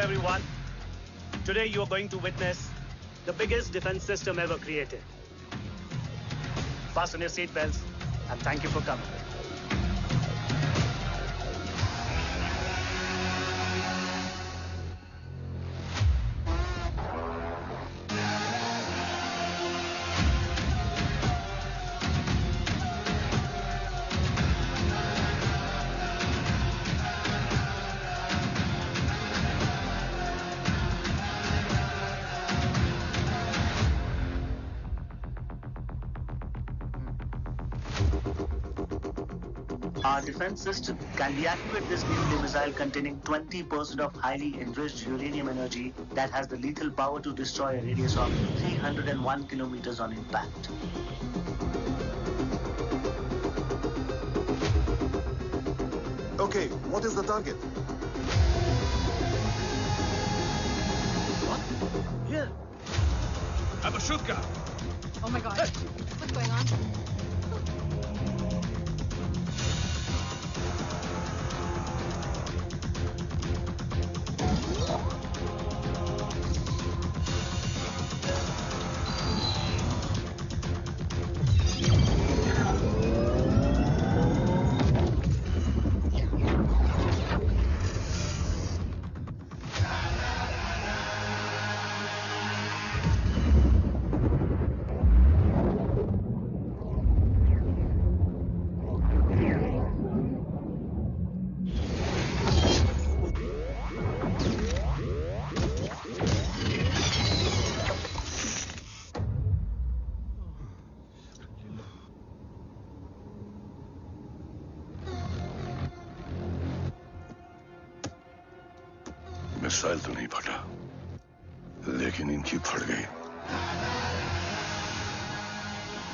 everyone. Today you are going to witness the biggest defense system ever created. Fasten your seatbelts and thank you for coming. Our defense system can deactivate this nuclear missile containing 20% of highly enriched uranium energy that has the lethal power to destroy a radius of 301 kilometers on impact. Okay, what is the target? What? Here. Abashuka! Oh my god. What's going on? Missile तो नहीं फटा, लेकिन इनकी फट गई.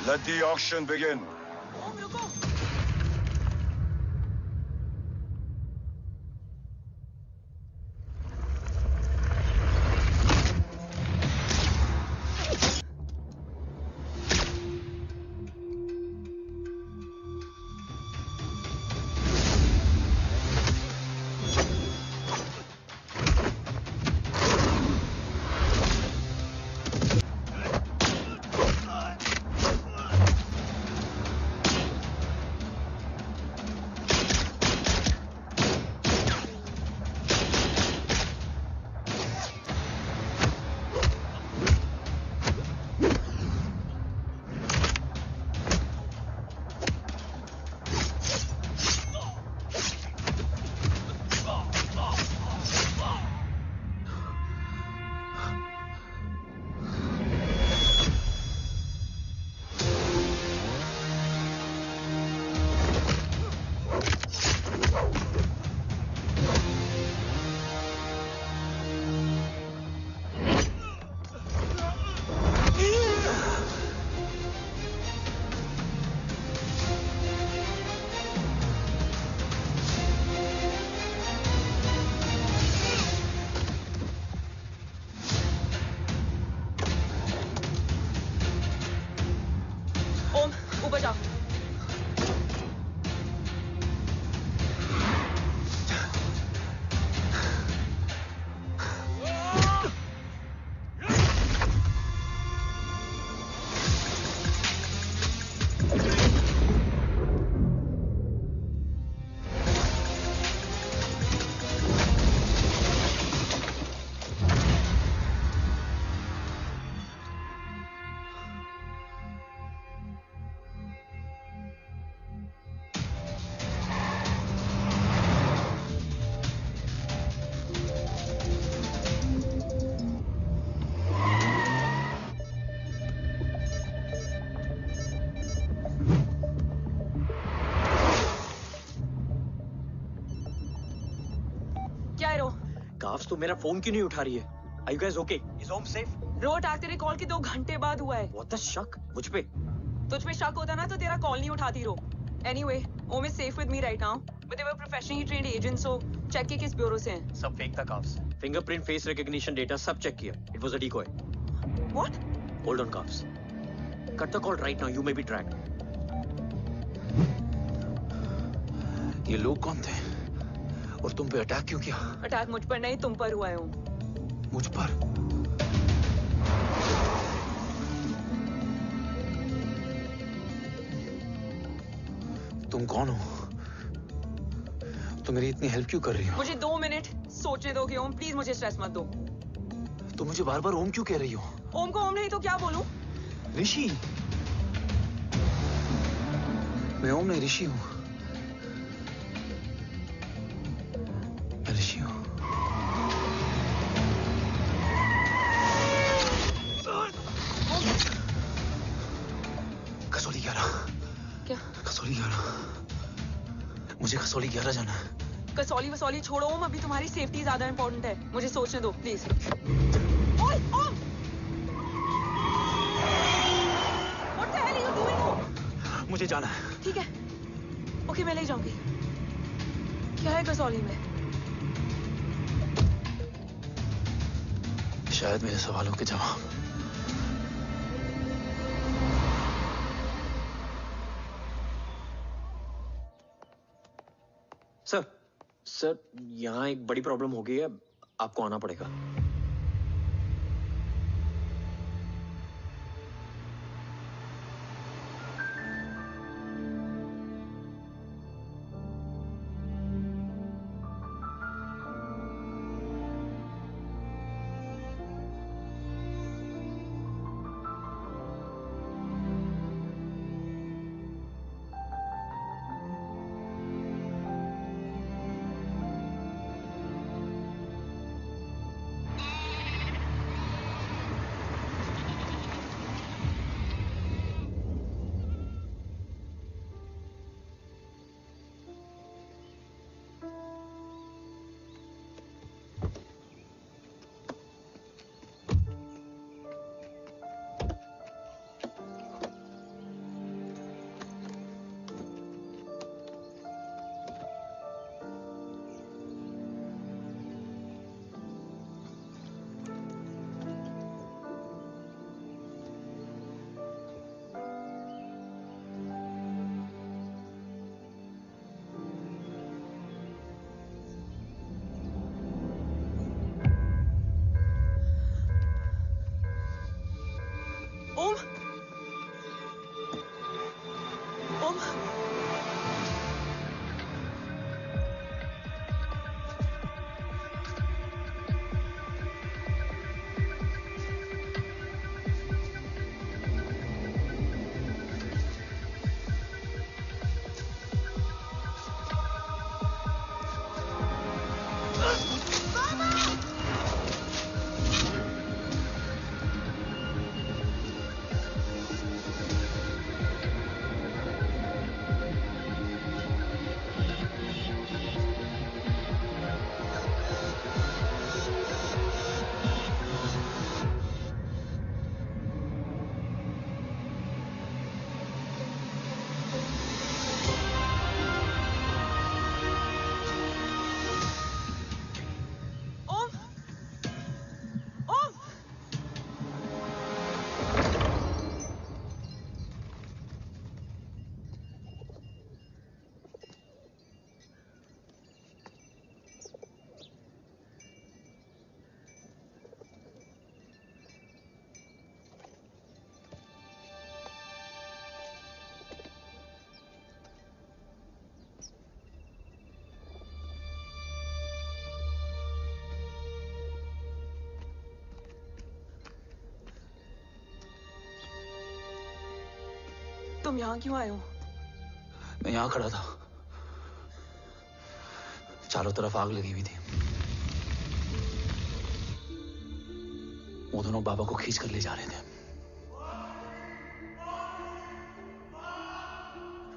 Let the auction begin. ऊपर जाओ. क्या है रो? काफ्स तो मेरा फोन क्यों नहीं उठा रही है? Are you guys okay? Is home safe? रो अटैक तेरे कॉल के 2 घंटे बाद हुआ है. What the शक? मुझ पे? तुझ पे शक होता ना तो तेरा कॉल नहीं उठाती रो. Anyway, Om is safe with me right now, but they were professionally trained agents, so check के किस ब्यूरो से हैं. सब फेक था carbs. Fingerprint, face recognition data सब चेक किया. It was a decoy. What? Hold on carbs. Cut the call right now. You may be tracked. ये लोग कौन थे? और तुम पे अटैक क्यों किया? अटैक मुझ पर नहीं, तुम पर हुआ है ओम। मुझ पर? तुम कौन हो? तुम मेरी इतनी हेल्प क्यों कर रही हो? मुझे 2 मिनट सोचने दोगे ओम? प्लीज मुझे स्ट्रेस मत दो। तुम मुझे बार बार ओम क्यों कह रही हो? ओम को ओम नहीं तो क्या बोलूं? ऋषि। मैं ओम नहीं, ऋषि हूं। मैं ऋषि हूं। कसौली 11। क्या? कसौली 11। मुझे कसौली 11 जाना है। कसौली वसौली छोड़ो ओम, अभी तुम्हारी सेफ्टी ज्यादा इंपॉर्टेंट है। मुझे सोचने दो प्लीज। ओए ओम! What the hell are you doing, ओम? मुझे जाना है। ठीक है, ओके मैं ले जाऊंगी। क्या है कसौली में? शायद मेरे सवालों के जवाब। सर यहाँ एक बड़ी प्रॉब्लम हो गई है, आपको आना पड़ेगा। ओम! ओम! ओम! ओम! तुम यहाँ क्यों आए हो? मैं यहाँ खड़ा था, चारों तरफ आग लगी हुई थी। वो दोनों बाबा को खींच कर ले जा रहे थे।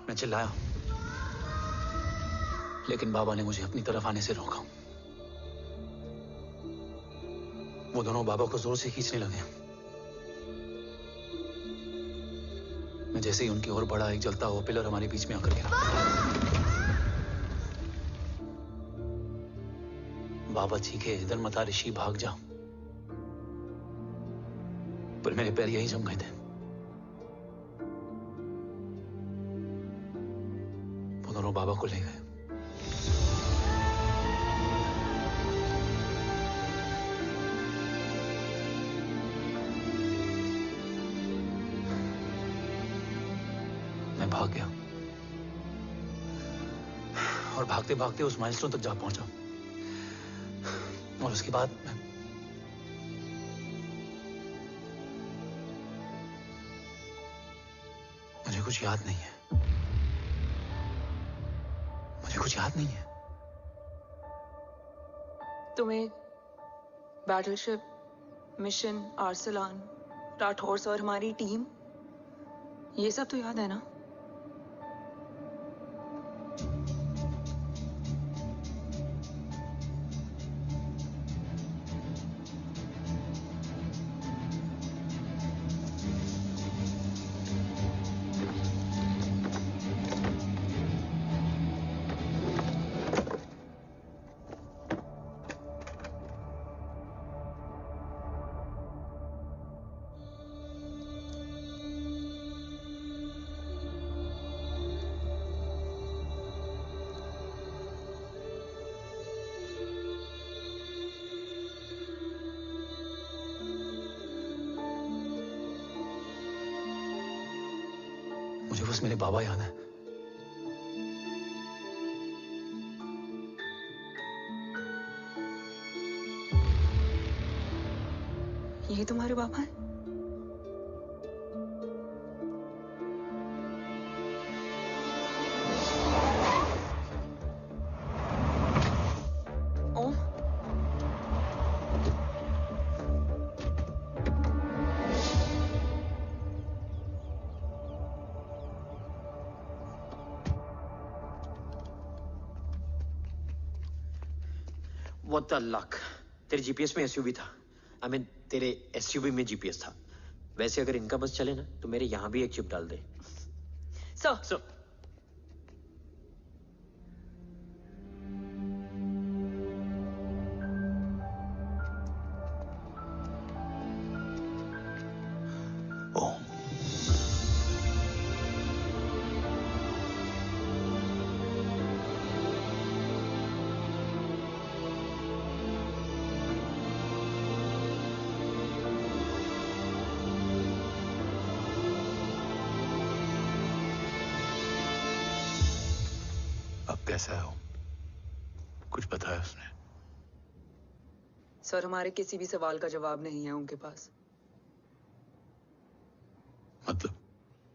मैं चिल्लाया, लेकिन बाबा ने मुझे अपनी तरफ आने से रोका। वो दोनों बाबा को जोर से खींचने लगे। मैं जैसे ही उनकी ओर बढ़ा, एक जलता हुआ पिलर हमारे बीच में आकर गिरा। बाबा चीखे, इधर मत आ ऋषि, भाग जा। पर मेरे पैर यहीं जम गए थे। वो दोनों बाबा को ले गए। मैं भाग गया और भागते भागते उस माइलस्टोन तक जा पहुंचा। और उसके बाद मुझे कुछ याद नहीं है। मुझे कुछ याद नहीं है। तुम्हें बैटलशिप, मिशन, आर्सलान, राठौर और हमारी टीम, ये सब तो याद है ना? मुझे बस मेरे बाबा याद है। ये तुम्हारे पापा हैं? ओम, What the luck? तेरे जीपीएस में एसयूवी था। I mean, तेरे एसयूवी में जीपीएस था। वैसे अगर इनका बस चले ना तो मेरे यहाँ भी एक चिप डाल दे। सर, ओम, अब कैसा है ओम? कुछ बताया उसने? सर, हमारे किसी भी सवाल का जवाब नहीं है उनके पास। मतलब?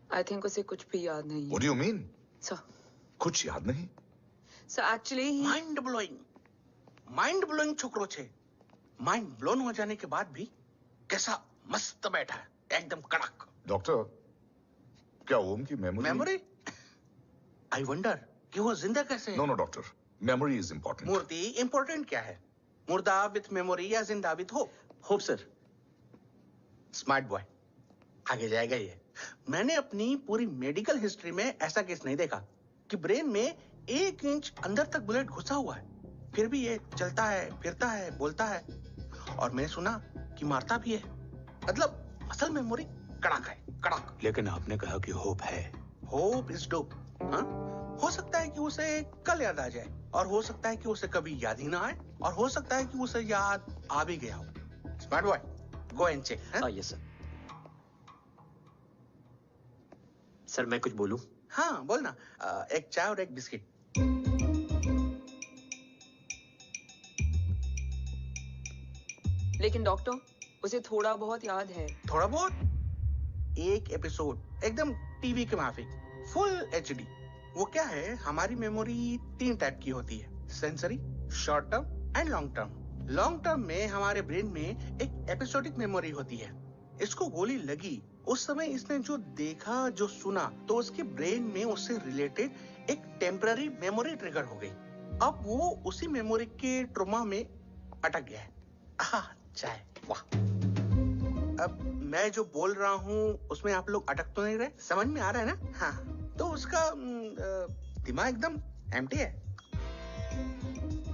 आई थिंक उसे कुछ भी याद नहीं What है। do you mean? सर, कुछ याद नहीं? एक्चुअली माइंड ब्लोइंग छोकरो छे। माइंड ब्लोन हो जाने के बाद भी कैसा मस्त बैठा है, एकदम कड़क। डॉक्टर, क्या ओम की मेमोरी? आई वंडर कि वो जिंदा कैसे है? No doctor, memory is important. मूर्ति इंपॉर्टेंट क्या है? मुर्दा विथ मेमोरी या जिंदा with hope? Hope sir. Smart boy, आगे जाएगा ये। मैंने अपनी पूरी मेडिकल हिस्ट्री में ऐसा केस नहीं देखा कि ब्रेन में 1 इंच अंदर तक बुलेट घुसा हुआ है, फिर भी ये चलता है, फिरता है, बोलता है, और मैंने सुना कि मारता भी है। मतलब असल मेमोरी कड़क है, कड़क। लेकिन आपने कहा कि होप है। Hope is dope. हाँ, हो सकता है कि उसे कल याद आ जाए, और हो सकता है कि उसे कभी याद ही ना आए, और हो सकता है कि उसे याद आ भी गया हो। Smart boy, go and check. Yes sir. Sir मैं कुछ बोलूं? हाँ बोल ना। एक चाय और एक बिस्किट। लेकिन डॉक्टर, उसे थोड़ा बहुत याद है। थोड़ा बहुत? एक एपिसोड एकदम टीवी के माफिक, फुल एचडी। वो क्या है, हमारी मेमोरी 3 टाइप की होती है, sensory, short term and long term. Long term में हमारे ब्रेन में एक एपिसोडिक मेमोरी होती है। इसको गोली लगी उस समय इसने जो देखा, जो सुना, तो उसके ब्रेन में उससे रिलेटेड एक टेम्पररी मेमोरी ट्रिगर हो गई। अब वो उसी मेमोरी के ट्रॉमा में अटक गया है। चाय, वाह। अब मैं जो बोल रहा हूँ उसमें आप लोग अटक तो नहीं रहे? समझ में आ रहा है ना? हाँ, तो उसका दिमाग एकदम एम्प्टी है।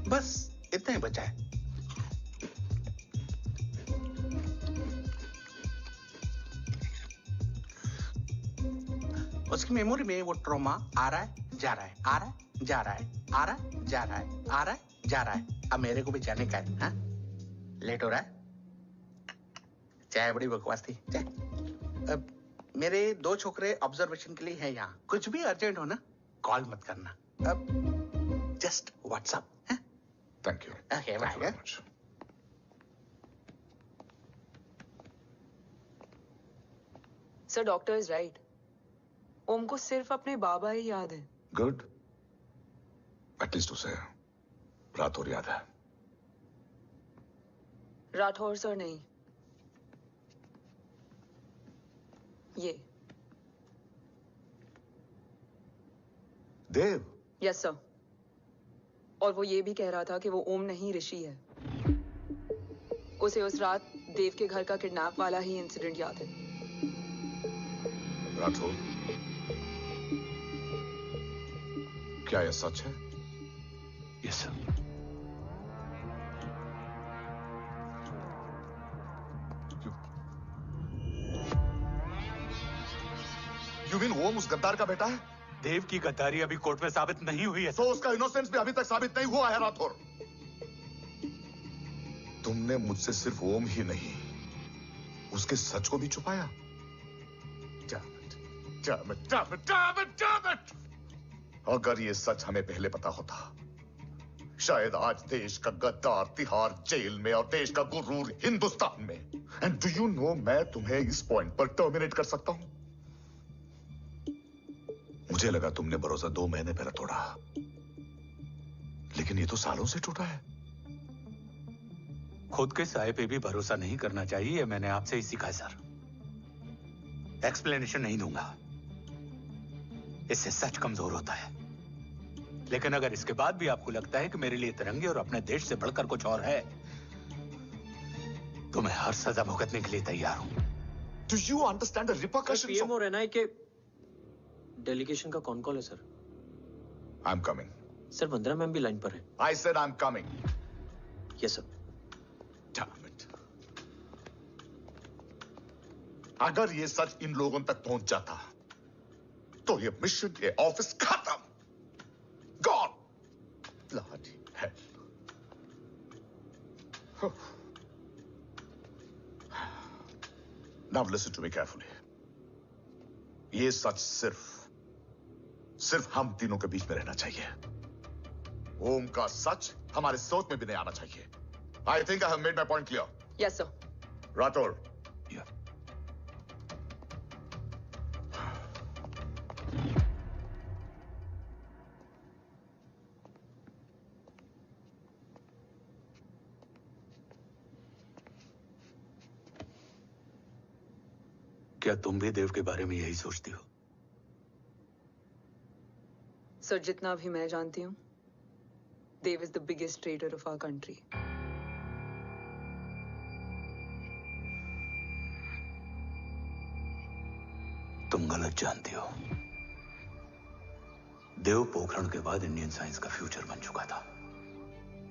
बस इतना ही बचा है। उसकी मेमोरी में वो ट्रॉमा आ रहा है, जा रहा है, आ रहा है, जा रहा है, आ रहा है, जा रहा है, आ रहा है, जा रहा है। अब मेरे को भी जाने का है। हाँ? लेट हो रहा है? चाय बड़ी बकवास थी। चाय अब मेरे 2 छोकरे ऑब्जर्वेशन के लिए हैं यहाँ। कुछ भी अर्जेंट हो ना, कॉल मत करना। अब just WhatsApp. Thank you. Okay, Thank you very much. Sir doctor is right. Om को सिर्फ अपने बाबा ही याद है। गुड। एटलीस्ट उसे राठौर याद है। राठौर सर नहीं, ये देव। Yes sir. और वो ये भी कह रहा था कि वो ओम नहीं ऋषि है। उसे उस रात देव के घर का किडनैप वाला ही इंसिडेंट याद है। राठौर, क्या यह सच है? Yes sir. यू मीन ओम उस गद्दार का बेटा है? देव की गद्दारी अभी कोर्ट में साबित नहीं हुई है। तो उसका इनोसेंस भी अभी तक साबित नहीं हुआ है राठौर। तुमने मुझसे सिर्फ ओम ही नहीं, उसके सच को भी छुपाया। Damn it! अगर ये सच हमें पहले पता होता, शायद आज देश का गद्दार तिहाड़ जेल में और देश का गुरूर हिंदुस्तान में। एंड डू यू नो, मैं तुम्हें इस पॉइंट पर टर्मिनेट कर सकता हूं। मुझे लगा तुमने भरोसा 2 महीने पहले तोड़ा, लेकिन ये तो सालों से टूटा है। खुद के साय पे भी भरोसा नहीं करना चाहिए, मैंने आपसे ही सीखा है सर। एक्सप्लेनेशन नहीं दूंगा, इससे सच कमजोर होता है। लेकिन अगर इसके बाद भी आपको लगता है कि मेरे लिए तिरंगे और अपने देश से बढ़कर कुछ और है, तो मैं हर सजा भुगतने के लिए तैयार हूं। Do you understand the repercussions PM of... और एनआई के डेलीगेशन का कौन कॉल है sir? I'm coming. Sir Vandana ma'am भी लाइन पर है। I said I'm coming. Yes sir. Damn it. अगर ये सच इन लोगों तक पहुंच जाता, तो ये मिशन, ये ऑफिस खत्म। Gone. Bloody hell. Now listen to me carefully. ये सच सिर्फ हम तीनों के बीच में रहना चाहिए। ओम का सच हमारे सोच में भी नहीं आना चाहिए। I think I have made my point clear. Yes sir. Rathore. Yeah. क्या तुम भी देव के बारे में यही सोचती हो? सर जितना भी मैं जानती हूँ, Dev is the biggest trader of our country. तुम गलत जानती हो। देव पोखरण के बाद इंडियन साइंस का फ्यूचर बन चुका था।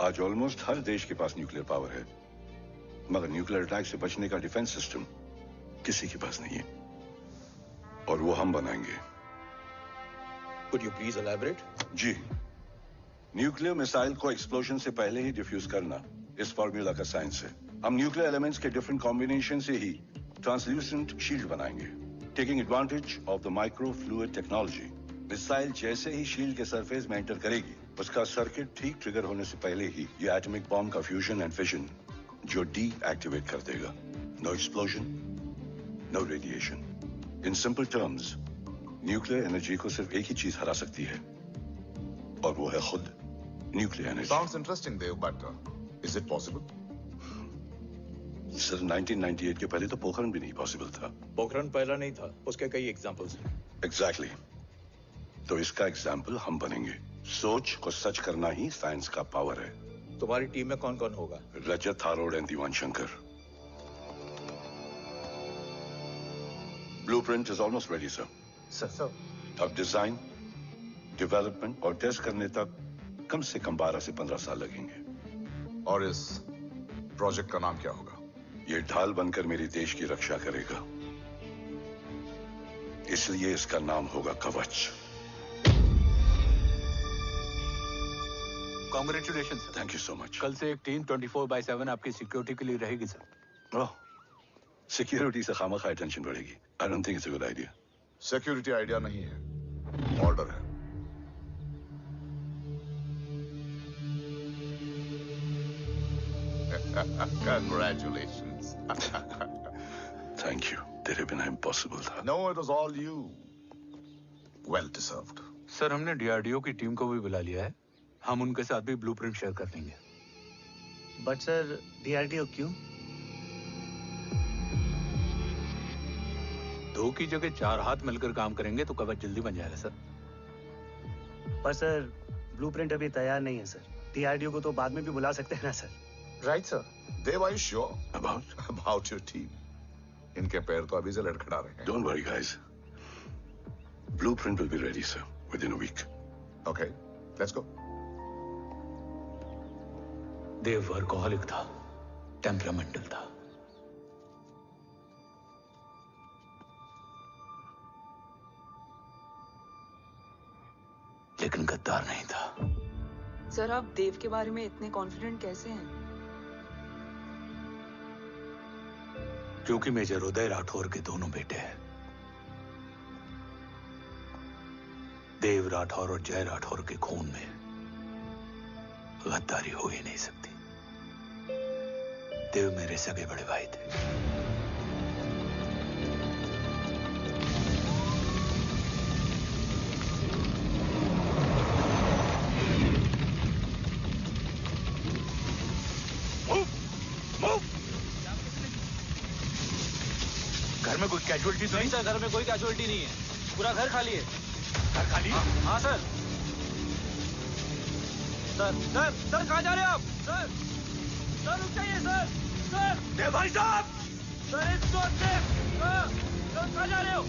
आज ऑलमोस्ट हर देश के पास न्यूक्लियर पावर है, मगर न्यूक्लियर अटैक से बचने का डिफेंस सिस्टम किसी के पास नहीं है, और वो हम बनाएंगे। Could you please elaborate? जी, न्यूक्लियर मिसाइल को एक्सप्लोजन से पहले ही डिफ्यूज करना इस फॉर्मूला का साइंस है। हम न्यूक्लियर एलिमेंट्स के डिफरेंट कॉम्बिनेशन से ही ट्रांसल्यूसेंट शील्ड बनाएंगे, taking advantage of the micro fluid technology. Missile जैसे ही शील्ड के सरफेस में एंटर करेगी, उसका सर्किट ठीक ट्रिगर होने से पहले ही ये एटॉमिक बॉम्ब का फ्यूजन एंड फिशन जो डीएक्टिवेट कर देगा। No explosion, no radiation. In simple terms, nuclear energy को सिर्फ एक ही चीज हरा सकती है, और वो है खुद nuclear energy. Sounds interesting, Dev, but is it possible? Sir 1998 के पहले तो पोखरण भी नहीं पॉसिबल था। पोखरण पहला नहीं था, उसके कई एग्जांपल्स हैं। एग्जैक्टली। तो इसका एग्जाम्पल हम बनेंगे। सोच को सच करना ही साइंस का पावर है। तुम्हारी टीम में कौन कौन होगा? Rajat Tharod and Diwan Shankar. Blueprint is almost ready sir. Sir. अब डिजाइन, डेवलपमेंट और टेस्ट करने तक कम से कम 12 से 15 साल लगेंगे। और इस प्रोजेक्ट का नाम क्या होगा? ये ढाल बनकर मेरे देश की रक्षा करेगा, इसलिए इसका नाम होगा कवच। Congratulation sir. Thank you so much. कल से एक टीम 24/7 आपकी सिक्योरिटी के लिए रहेगी सर। ओह, सिक्योरिटी से खामखा टेंशन बढ़ेगी। I don't think it's a good idea. Security idea नहीं है, ऑर्डर है। Congratulations. Thank you. तेरे बिना इम्पॉसिबल था। No, it was all you. Well deserved. Sir हमने डीआरडीओ की टीम को भी बुला लिया है, हम उनके साथ भी ब्लूप्रिंट शेयर कर लेंगे। बट सर डीआरडीओ क्यों? 2 की जगह 4 हाथ मिलकर काम करेंगे तो कवच जल्दी बन जाएगा सर। पर सर ब्लूप्रिंट अभी तैयार नहीं है सर, डीआरडीओ को तो बाद में भी बुला सकते हैं ना sir. Right sir. Dev, are you sure about your team? इनके पैर तो अभी से लड़खड़ा रहे हैं। Don't worry, guys. Blueprint will be ready, sir, within a week. Okay, let's go. Dev workaholic था, टेम्परामेंटल था। लेकिन गद्दार नहीं था। सर आप देव के बारे में इतने कॉन्फिडेंट कैसे हैं? क्योंकि मेजर उदय राठौर के दोनों बेटे हैं। देव राठौर और जय राठौर के खून में गद्दारी हो ही नहीं सकती। देव मेरे सगे बड़े भाई थे। घर में कोई कैजुअलिटी तो नहीं? सर घर में कोई कैजुअलिटी नहीं है, पूरा घर खाली है। घर खाली? हाँ सर। सर सर सर कहाँ जा रहे हैं आप? सर सर रुक जाइए सर। सर देव भाई साहब! Sir it's not safe. Sir कहाँ जा रहे हो?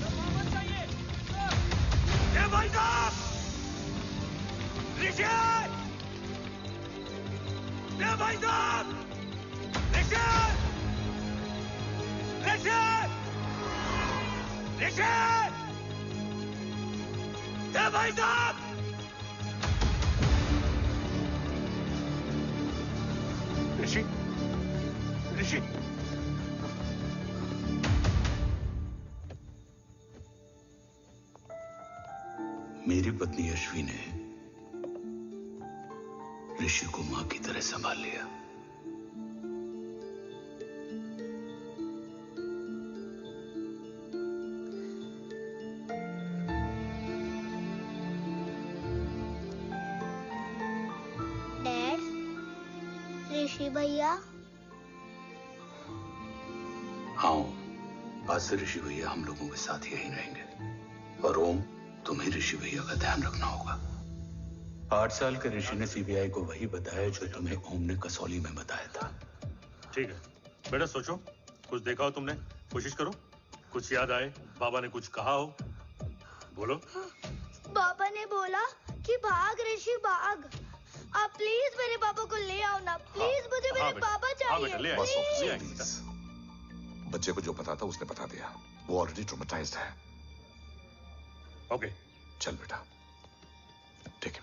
सर वहाँ मत जाइए। सर देव भाई साहब! ऋषि! देव भाई साहब! ऋषि! ऋषि! ऋषि! देव भाई साहब! ऋषि! ऋषि! मेरी पत्नी अश्वी ने ऋषि को मां की तरह संभाल लिया। डैड, ऋषि भैया। हाँ, आज से ऋषि भैया हम लोगों के साथ यहीं रहेंगे। और ओम, तुम्हें ऋषि भैया का ध्यान रखना होगा। 8 साल के ऋषि ने सीबीआई को वही बताया जो तुम्हें ओम ने कसौली में बताया था। ठीक है बेटा, सोचो, कुछ देखा हो तुमने, कोशिश करो, कुछ याद आए, बाबा ने कुछ कहा हो, बोलो। पापा ने बोला कि भाग ऋषि भाग। आप प्लीज मेरे पापा को ले आओ ना, प्लीज। मुझे मेरे पापा चाहिए। ले प्लीज। बच्चे को जो पता था उसने बता दिया, वो ऑलरेडी ट्रॉमेटाइज्ड है। ओके चल बेटा, ठीक है।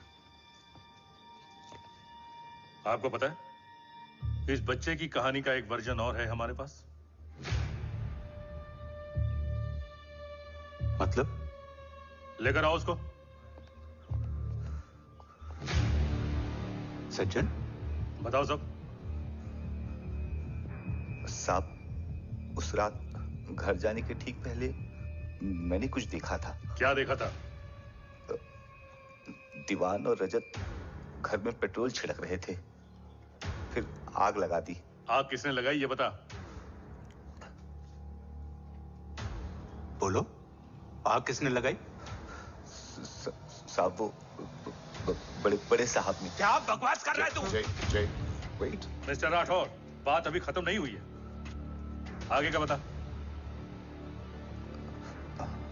आपको पता है इस बच्चे की कहानी का एक वर्जन और है हमारे पास। मतलब? लेकर आओ उसको। सज्जन, बताओ सब। साहब, उस रात घर जाने के ठीक पहले मैंने कुछ देखा था। क्या देखा था? दीवान और रजत घर में पेट्रोल छिड़क रहे थे, फिर आग लगा दी। आग किसने लगाई ये बता। बोलो, आग किसने लगाई? साहब वो बड़े बड़े साहब ने। क्या बकवास कर रहा है तू? जय, वेट। मिस्टर राठौर, बात अभी खत्म नहीं हुई है, आगे का बता।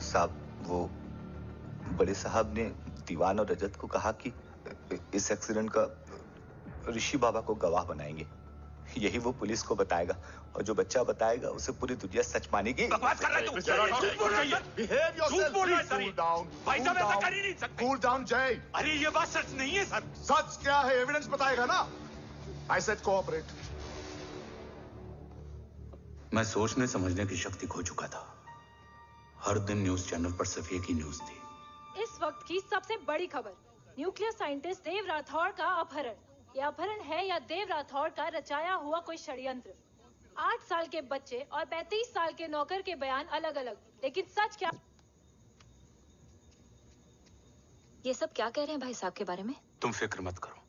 साहब वो बड़े साहब ने दीवान और रजत को कहा कि इस एक्सीडेंट का ऋषि बाबा को गवाह बनाएंगे, यही वो पुलिस को बताएगा, और जो बच्चा बताएगा उसे पूरी दुनिया सच मानेगी। बकवास कर रहा है तू? झूठ बोल रही है। Behave yourself. झूठ बोल रहा है सर। Cool down. भाई साहब ऐसा कर ही नहीं सकते। Cool down, जय। अरे ये बात सच नहीं है सर। सच क्या है, एविडेंस बताएगा ना। I said cooperate. मैं सोचने समझने की शक्ति खो चुका था। हर दिन न्यूज चैनल पर सिर्फ एक ही न्यूज थी। इस वक्त की सबसे बड़ी खबर, न्यूक्लियर साइंटिस्ट देव राठौड़ का अपहरण। यह अपहरण है या देव राठौड़ का रचाया हुआ कोई षड्यंत्र? 8 साल के बच्चे और 35 साल के नौकर के बयान अलग अलग, लेकिन सच क्या? ये सब क्या कह रहे हैं भाई साहब के बारे में? तुम फिक्र मत करो,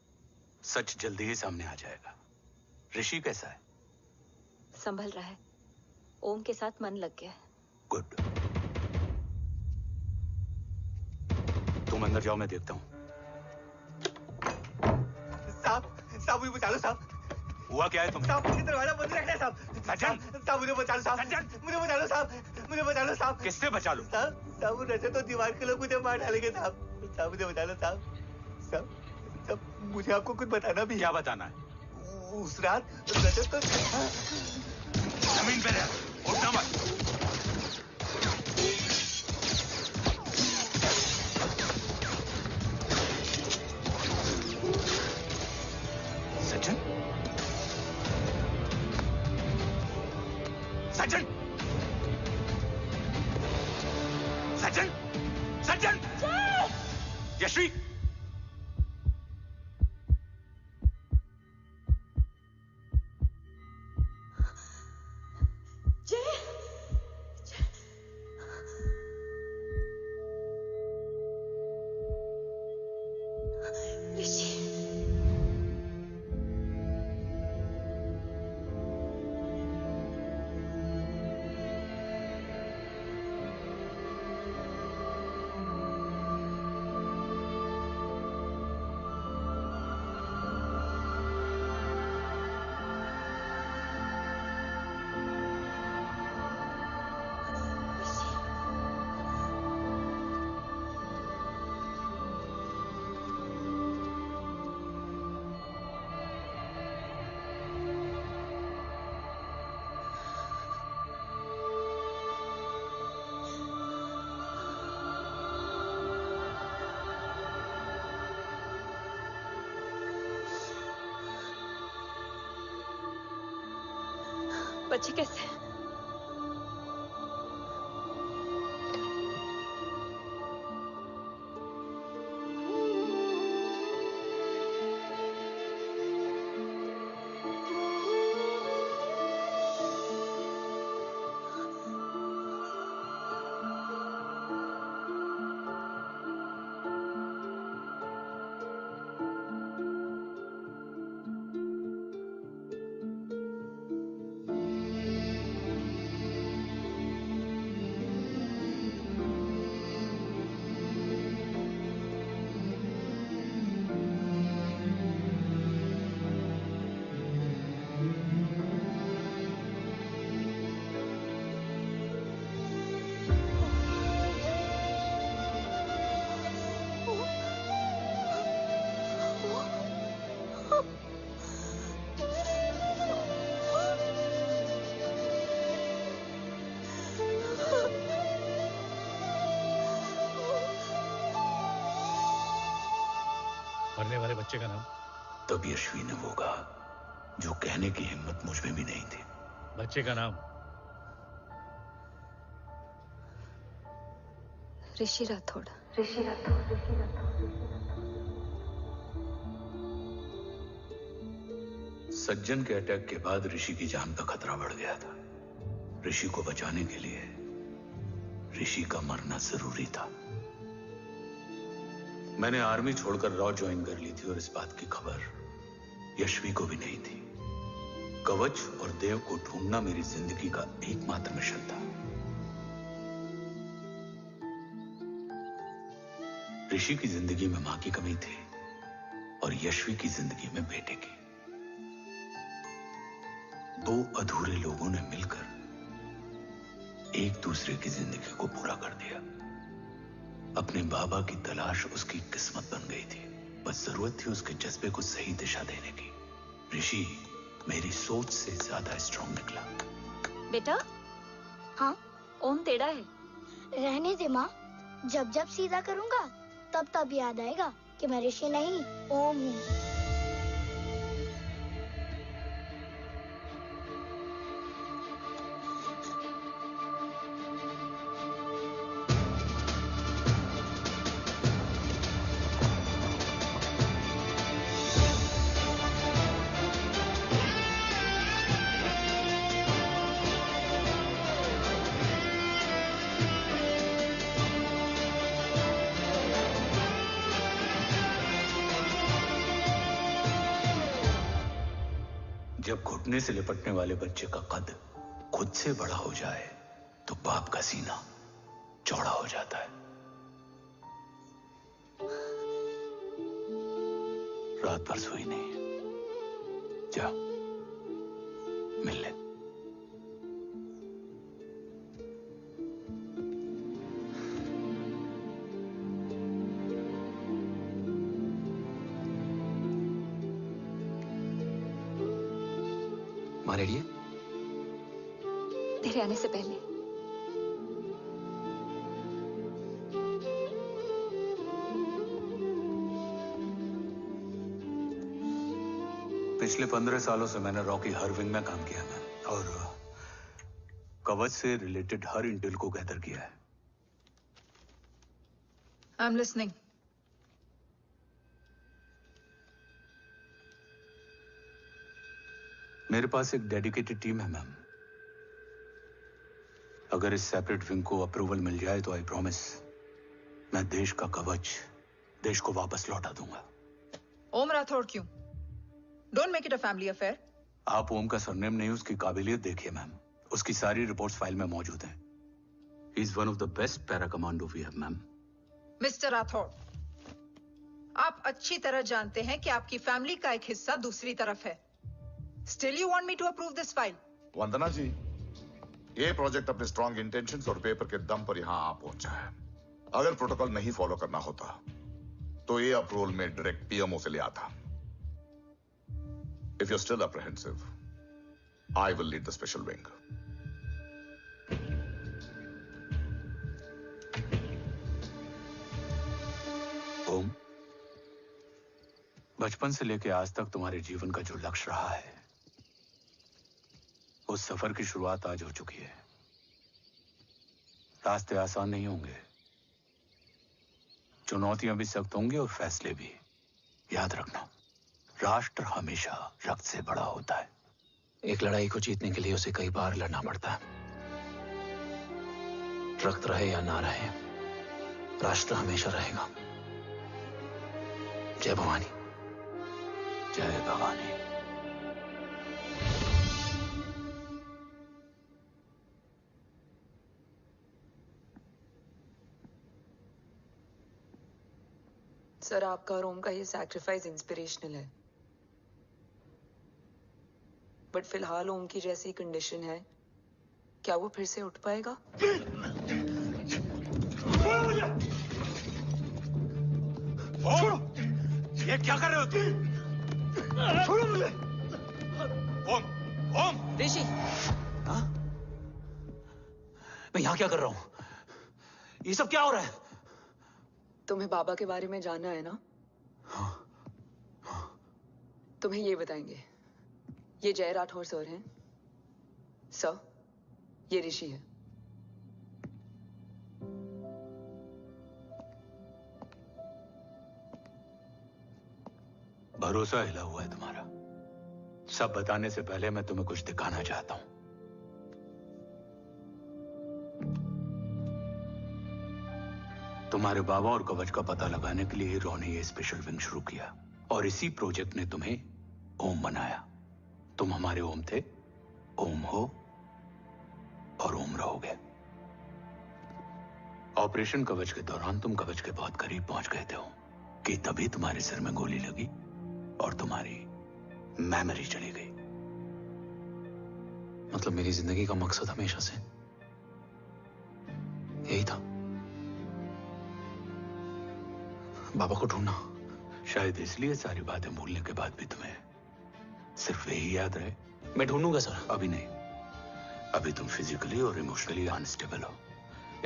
सच जल्दी ही सामने आ जाएगा। ऋषि कैसा है? संभल रहा है। ओम के साथ मन लग गया है। गुड। तुम अंदर जाओ, मैं देखता हूँ। साहब मुझे बचा लो साहब। हुआ क्या है तुम? साहब मुझे दरवाजा बंद रखना है साहब। सज्जन, साहब मुझे बचा लो साहब। मुझे बचा लो साहब। मुझे बचा लो साहब। किससे बचा लो? साहब वो रजत तो दीवार के लोग मुझे मार डालेंगे साहब। साहब मुझे बचा लो साहब। साहब मुझे आपको कुछ बताना भी है। क्या बताना है? उस रात रजत तो जमीन पे रह, उठना मत। सज्जन, सज्जन, सज्जन, सज्जन, यश्वी, बच्चे कैसे हैं? मरने वाले बच्चे का नाम? तब यश्वी ने वो कहा जो कहने की हिम्मत मुझ में भी नहीं थी। बच्चे का नाम? ऋषि राठौड़। सज्जन के अटैक के बाद ऋषि की जान का खतरा बढ़ गया था। ऋषि को बचाने के लिए ऋषि का मरना जरूरी था। मैंने आर्मी छोड़कर रॉ ज्वाइन कर ली थी और इस बात की खबर यश्वी को भी नहीं थी। कवच और देव को ढूंढना मेरी जिंदगी का एकमात्र मिशन था। ऋषि की जिंदगी में मां की कमी थी और यश्वी की जिंदगी में बेटे की। दो अधूरे लोगों ने मिलकर एक दूसरे की जिंदगी को पूरा कर दिया। अपने बाबा की तलाश उसकी किस्मत बन गई थी। बस जरूरत थी उसके जज्बे को सही दिशा देने की। ऋषि मेरी सोच से ज्यादा स्ट्रांग निकला। बेटा, हाँ ओम टेढ़ा है। रहने दे माँ, जब जब सीधा करूंगा तब तब याद आएगा कि मैं ऋषि नहीं ओम हूँ। जब घुटने से लिपटने वाले बच्चे का कद खुद से बड़ा हो जाए तो बाप का सीना चौड़ा हो जाता है। रात भर सोई नहीं, जा मिल ले। माँ रेडी है? तेरे आने से पहले। पिछले 15 सालों से मैंने रॉकी हर विंग में काम किया है और कवच से रिलेटेड हर इंटेल को गैदर किया है। I'm listening. मेरे पास एक डेडिकेटेड टीम है मैम। अगर इस सेपरेट विंग को अप्रूवल मिल जाए तो आई प्रॉमिस मैं देश का कवच देश को वापस लौटा दूंगा। ओम राठौड़ क्यों? Don't make it a family affair. आप ओम का सरनेम नहीं, उसकी काबिलियत देखिए मैम। उसकी सारी रिपोर्ट्स फाइल में मौजूद हैं। He is one of the best para commando we have, ma'am. Mister Rathore, आप अच्छी तरह जानते हैं कि आपकी फैमिली का एक हिस्सा दूसरी तरफ है। Still you want me to approve this file? वंदना जी, ये प्रोजेक्ट अपने स्ट्रॉन्ग इंटेंशंस और पेपर के दम पर यहां आ पहुंचा है। अगर प्रोटोकॉल नहीं फॉलो करना होता तो ये अप्रूवल में डायरेक्ट पीएमओ से ले आता। If you're still apprehensive, I will lead the special wing. ओम, बचपन से लेकर आज तक तुम्हारे जीवन का जो लक्ष्य रहा है, उस सफर की शुरुआत आज हो चुकी है। रास्ते आसान नहीं होंगे, चुनौतियां भी सख्त होंगी और फैसले भी। याद रखना, राष्ट्र हमेशा रक्त से बड़ा होता है। एक लड़ाई को जीतने के लिए उसे कई बार लड़ना पड़ता है। रक्त रहे या ना रहे, राष्ट्र हमेशा रहेगा। जय भवानी। जय भवानी। सर, आपका और ओम का ये सैक्रिफाइस इंस्पिरेशनल है, बट फिलहाल ओम की जैसी कंडीशन है, क्या वो फिर से उठ पाएगा? छोड़ो! ये क्या कर रहे हो तुम? छोड़ो मुझे! ओम! ओम! ऋषि! हाँ? मैं यहाँ क्या कर रहा हूँ? ये सब क्या हो रहा है? तुम्हें बाबा के बारे में जानना है ना? तुम्हें ये बताएंगे। ये जय राठौर सर हैं। सर, ये ऋषि है। भरोसा हिला हुआ है तुम्हारा। सब बताने से पहले मैं तुम्हें कुछ दिखाना चाहता हूं। तुम्हारे बाबा और कवच का पता लगाने के लिए हीरो ने ये स्पेशल विंग शुरू किया और इसी प्रोजेक्ट ने तुम्हें ओम बनाया। तुम हमारे ओम थे, ओम हो और ओम रहोगे। ऑपरेशन कवच के दौरान तुम कवच के बहुत करीब पहुंच गए थे कि तभी तुम्हारे सिर में गोली लगी और तुम्हारी मेमोरी चली गई। मतलब मेरी जिंदगी का मकसद हमेशा से यही था, बाबा को ढूंढना। शायद इसलिए सारी बातें भूलने के बाद भी तुम्हें सिर्फ यही याद रहे। मैं ढूंढूंगा सर। अभी नहीं, अभी तुम फिजिकली और इमोशनली अनस्टेबल हो।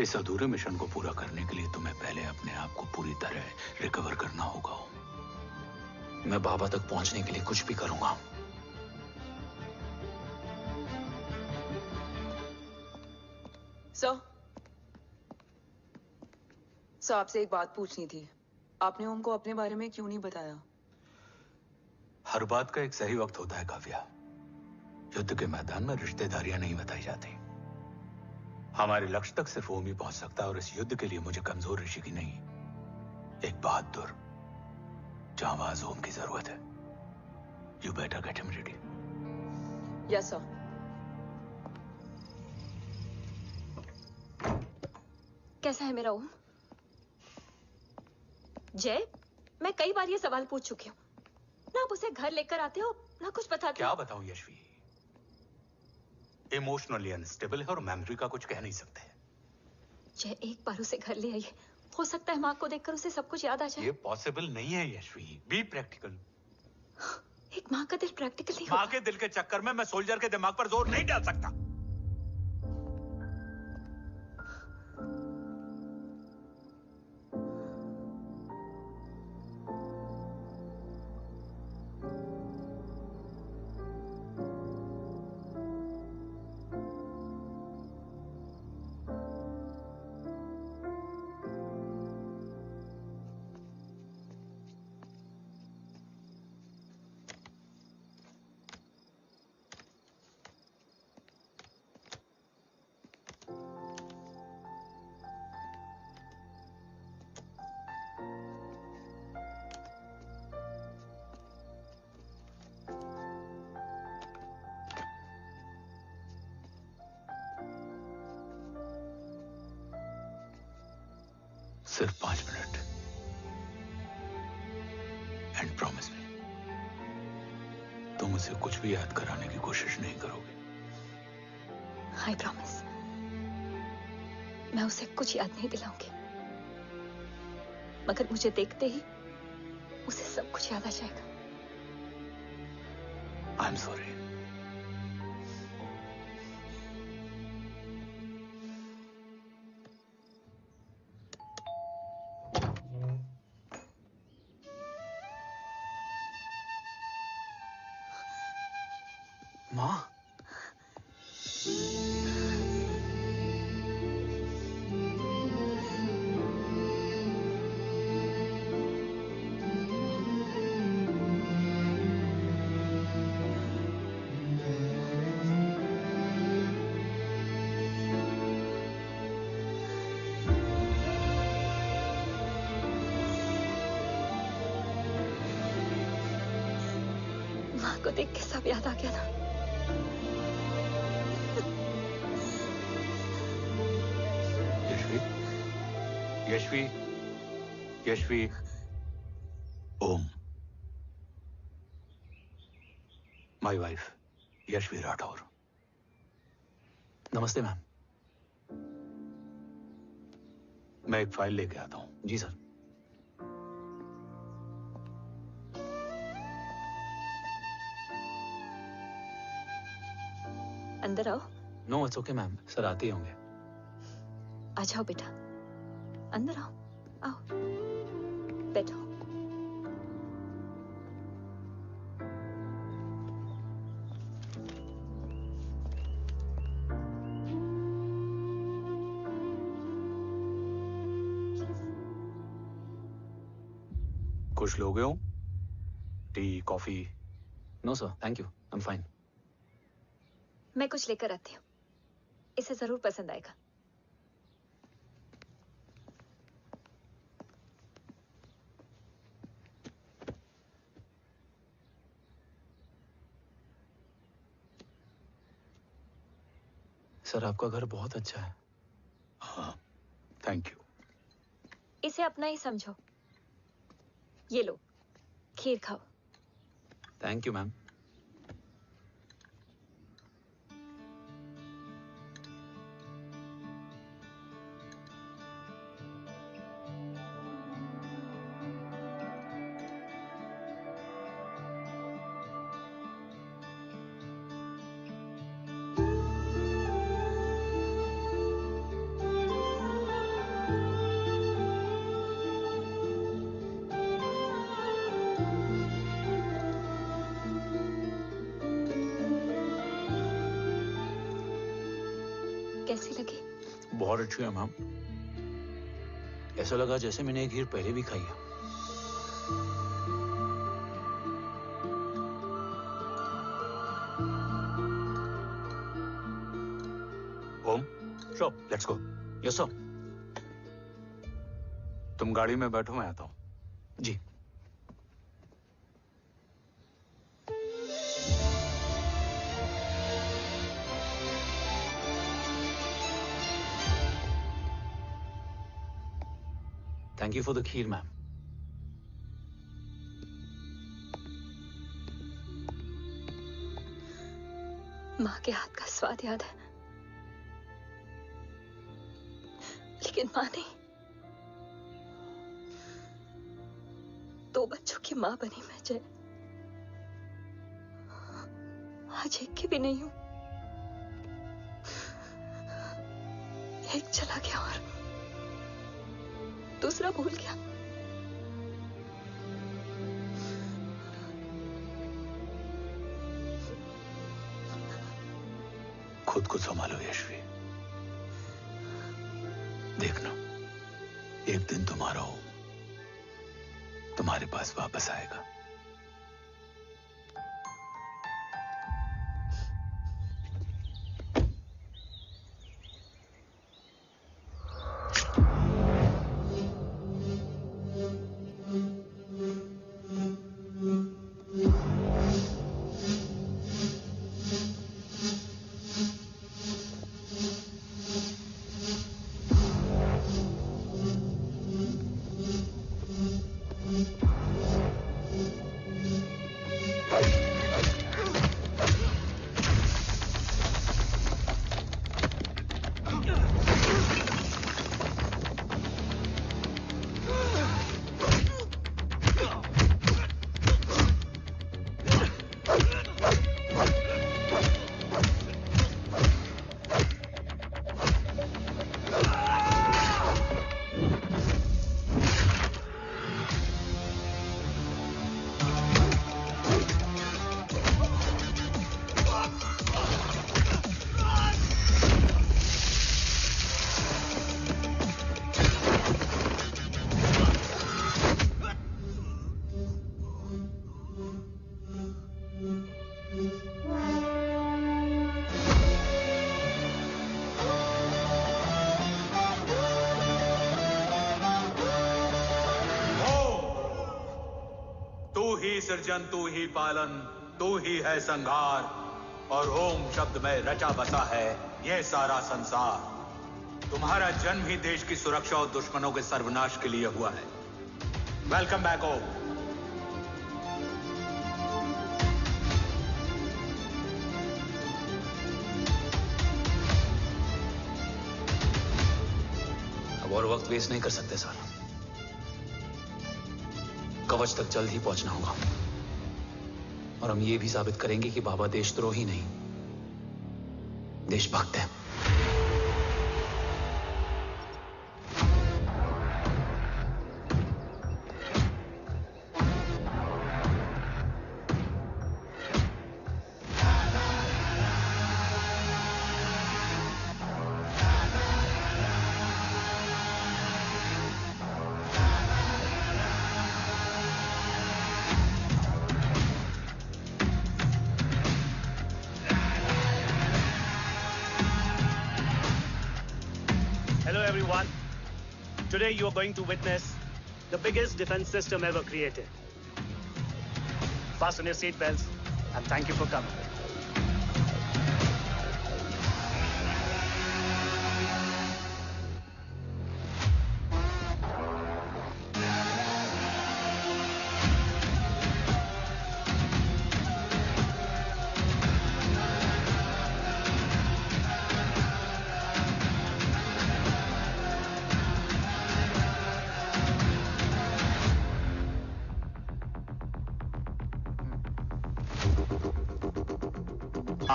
इस अधूरे मिशन को पूरा करने के लिए तुम्हें पहले अपने आप को पूरी तरह रिकवर करना होगा। मैं बाबा तक पहुंचने के लिए कुछ भी करूंगा। सर, आपसे एक बात पूछनी थी। आपने ओम को अपने बारे में क्यों नहीं बताया? हर बात का एक सही वक्त होता है काव्या। युद्ध के मैदान में रिश्तेदारियां नहीं बताई जाती। हमारे लक्ष्य तक सिर्फ ओम ही पहुंच सकता है और इस युद्ध के लिए मुझे कमजोर ऋषि की नहीं, एक बहादुर जांबाज ओम की जरूरत है। You better get him ready. Yes sir. कैसा है मेरा ओम? जय, मैं कई बार ये सवाल पूछ चुकी हूँ। ना आप उसे घर लेकर आते हो, ना कुछ बताते क्या हो। बताऊं यशवी, इमोशनली अनस्टेबल है और मेमोरी का कुछ कह नहीं सकते। जय, एक बार उसे घर ले आइए, हो सकता है माँ को देखकर उसे सब कुछ याद आ जाए। ये पॉसिबल नहीं है यशवी, बी प्रैक्टिकल। एक माँ का दिल प्रैक्टिकल नहीं माँ के दिल के चक्कर में मैं सोल्जर के दिमाग पर जोर नहीं डाल सकता। सिर्फ 5 मिनट एंड प्रॉमिस मी, तुम उसे कुछ भी याद कराने की कोशिश नहीं करोगे। आई प्रॉमिस, मैं उसे कुछ याद नहीं दिलाऊंगी, मगर मुझे देखते ही उसे सब कुछ याद आ जाएगा। I am sorry. माँ, माँ को देख के सब याद आ गया ना। Yashvi, Yashvi, Om, my wife Yashvi Rathore. नमस्ते मैम। मैं एक फाइल लेके आता हूं। जी सर। अंदर आओ। No it's okay ma'am, sir आते ही होंगे। आ जाओ बेटा, अंदर आओ, आओ, बैठो। कुछ लोगे हो? Tea, coffee? No sir, thank you, I am fine. मैं कुछ लेकर आती हूँ, इसे जरूर पसंद आएगा। सर आपका घर बहुत अच्छा है। हाँ, थैंक यू। इसे अपना ही समझो। ये लो, खीर खाओ। Thank you ma'am. कैसी लगी? बहुत अच्छी है मैम। ऐसा लगा जैसे मैंने एक खीर पहले भी खाई है। ओम, चलो लेट्स गो। Yes sir. तुम गाड़ी में बैठो, मैं आता हूं। जी। Thank you for the kheer, ma'am. माँ के हाथ का स्वाद याद है, लेकिन माँ नहीं। 2 बच्चों की माँ बनी मैं जय, आज एक की भी नहीं हूं। एक चला गया और दूसरा भूल गया। खुद को संभालो यशवी। देखना, एक दिन तुम्हारा हो तुम्हारे पास वापस आएगा। सृजन तू ही पालन, तू ही है संहार, और ओम शब्द में रचा बसा है ये सारा संसार। तुम्हारा जन्म ही देश की सुरक्षा और दुश्मनों के सर्वनाश के लिए हुआ है। वेलकम बैक ओम। अब और वक्त वेस्ट नहीं कर सकते सर। कवच तक जल्द ही पहुंचना होगा, और हम ये भी साबित करेंगे कि बाबा देशद्रोही नहीं, देशभक्त है। Today you are going to witness the biggest defense system ever created. Fasten your seatbelts and thank you for coming.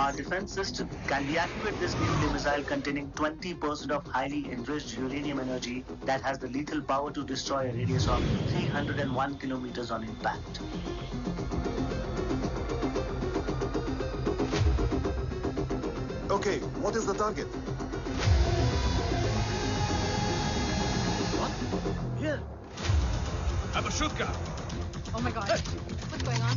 Our defense system can deactivate this nuclear missile containing 20% of highly enriched uranium energy that has the lethal power to destroy a radius of 301 kilometers on impact. Okay, what is the target? What? Here. Abashutka. Oh my God. Hey. What's going on?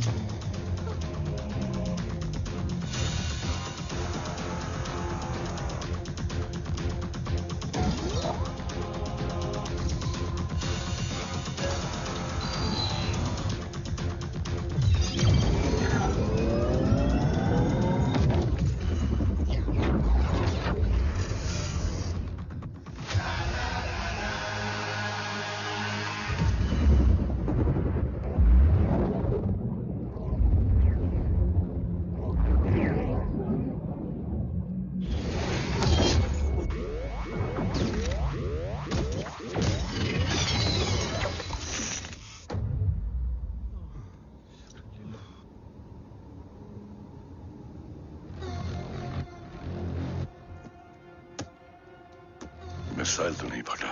Missile तो नहीं फटा,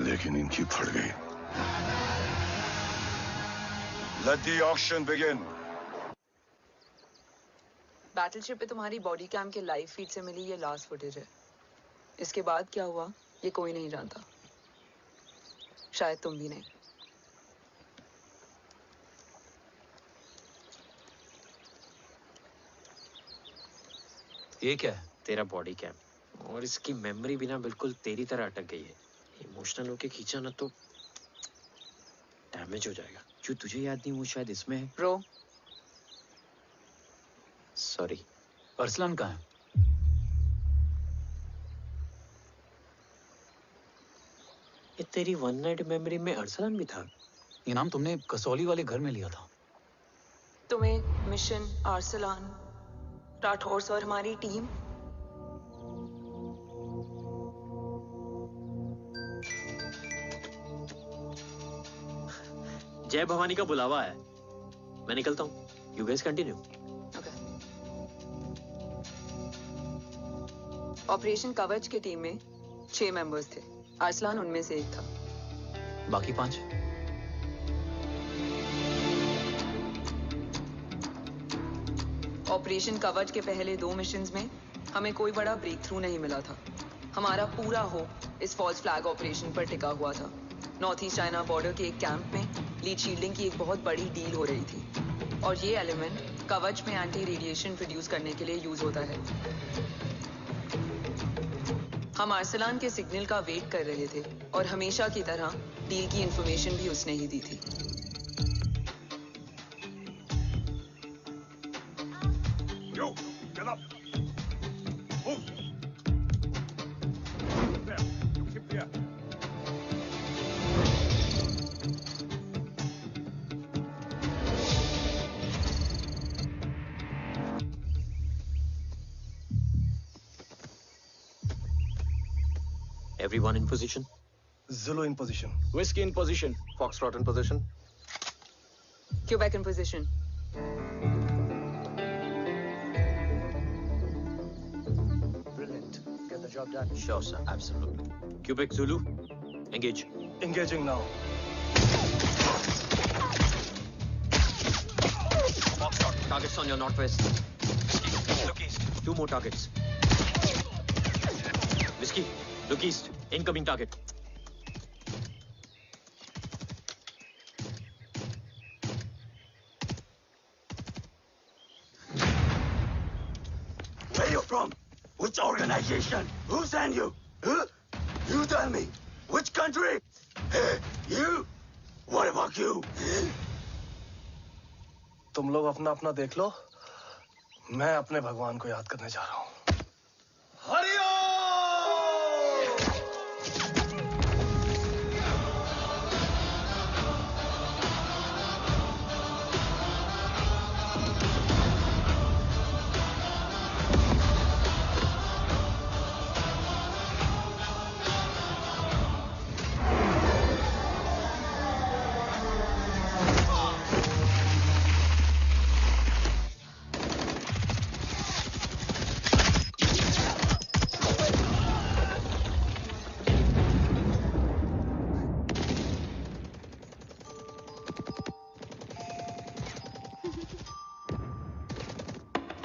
लेकिन इनकी फट गई। Let the auction begin. Battleship पे तुम्हारी body cam के लाइव फीड से मिली ये लास्ट फुटेज है। इसके बाद क्या हुआ ये कोई नहीं जानता, शायद तुम भी नहीं। ये क्या है? तेरा बॉडी कैम, और इसकी मेमोरी भी ना बिल्कुल तेरी तरह अटक गई है। इमोशनल होके खींचा ना तो डैमेज हो जाएगा। जो तुझे याद नहीं वो शायद इसमें है। Bro sorry. अरसलान कहाँ है? ये तेरी वन नाइट मेमोरी में अरसलान भी था। ये नाम तुमने कसौली वाले घर में लिया था। तुम्हें मिशन, अरसलान, राठौर और हमारी टीम। जय भवानी का बुलावा है, मैं निकलता हूँ। You guys continue. ऑपरेशन कवच की टीम में 6 मेंबर्स थे, अरसलान उनमें से एक था। बाकी 5? ऑपरेशन कवच के पहले 2 मिशंस में हमें कोई बड़ा ब्रेक थ्रू नहीं मिला था। हमारा पूरा होप इस फॉल्स फ्लैग ऑपरेशन पर टिका हुआ था। नॉर्थ ईस्ट चाइना बॉर्डर के एक कैंप में लीड शील्डिंग की एक बहुत बड़ी डील हो रही थी, और ये एलिमेंट कवच में एंटी रेडिएशन प्रोड्यूस करने के लिए यूज होता है। हम अरसलान के सिग्नल का वेट कर रहे थे, और हमेशा की तरह डील की इंफॉर्मेशन भी उसने ही दी थी। Yo, get up. Move. There. Keep there. Everyone in position? Zulu in position. Whiskey in position. Foxtrot in position. Quebec in position. Brilliant. Get the job done. Sure, sir. Absolutely. Quebec Zulu, engage. Engaging now. Foxtrot, targets on your northwest. Look east. 2 more targets. Whiskey, look east. Incoming target. Where you from? Which organization? Who sent you? Huh? You tell me. Which country? Hey, you? What about you? तुम लोग अपना अपना देख लो, मैं अपने भगवान को याद करने जा रहा हूँ। Hariom!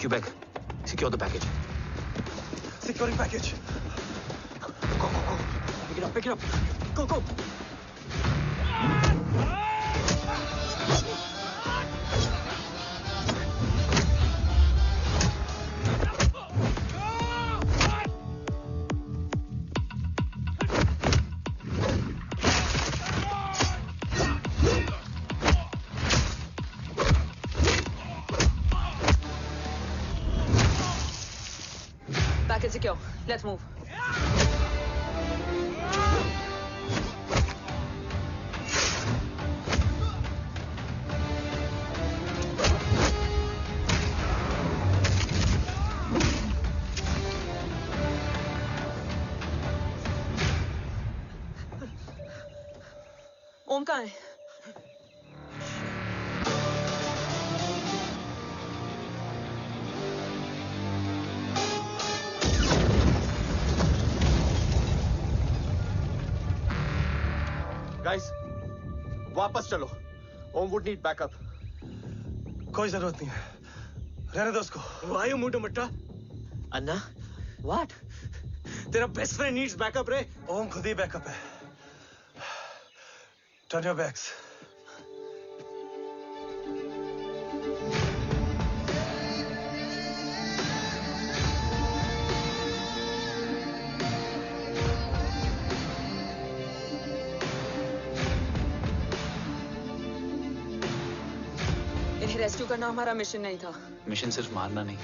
Quebec, secure the package. Securing package. Go, go, go. Pick it up, pick it up. Go, go. Package secure. Let's move. ओम कहाँ है? गाइस, वापस चलो। ओम वुड नीड बैकअप। कोई जरूरत नहीं है, रहने दो उसको। Why you mood Matta? Anna, what? तेरा बेस्ट फ्रेंड नीड्स बैकअप रे। ओम खुद ही बैकअप है। Turn your backs. इन्हें रेस्क्यू करना हमारा मिशन नहीं था। मिशन सिर्फ मारना नहीं,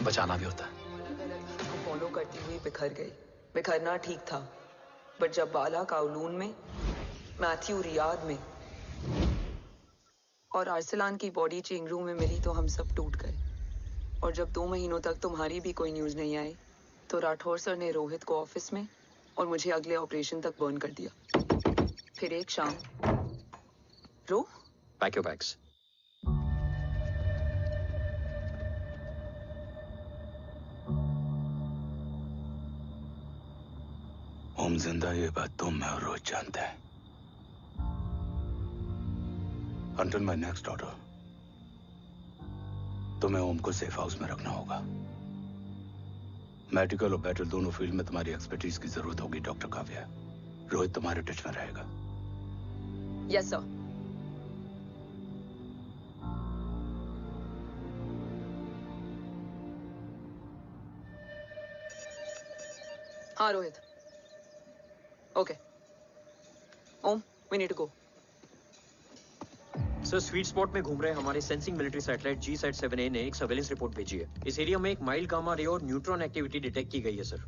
बचाना भी होता है। को फॉलो करती हुई बिखर गई। बिखरना ठीक था, बट जब बाला काउलून में, मैथ्यू रियाद में और अरसलान की बॉडी चेंज रूम में मिली तो हम सब टूट गए। और जब 2 महीनों तक तुम्हारी भी कोई न्यूज नहीं आई तो राठौर सर ने रोहित को ऑफिस में और मुझे अगले ऑपरेशन तक बर्न कर दिया। फिर एक शाम रो पैक योर बैग्स। ओम जिंदा, ये बात तुम मैं और रोज जानते हैं। Until my next order, तुम्हें ओम को सेफ हाउस में रखना होगा। मेडिकल और बैटल दोनों फील्ड में तुम्हारी एक्सपर्टीज की जरूरत होगी डॉक्टर काव्या। रोहित तुम्हारे टच में रहेगा। Yes sir. हाँ Rohit. Okay Om, we need to go. Sir, sweet spot में घूम रहे हमारे सेंसिंग मिलिट्री सैटेलाइट G-SAT-7A ने एक सर्वेलेंस रिपोर्ट भेजी है। इस एरिया में एक माइल्ड गामा रे और न्यूट्रॉन एक्टिविटी डिटेक्ट की गई है sir.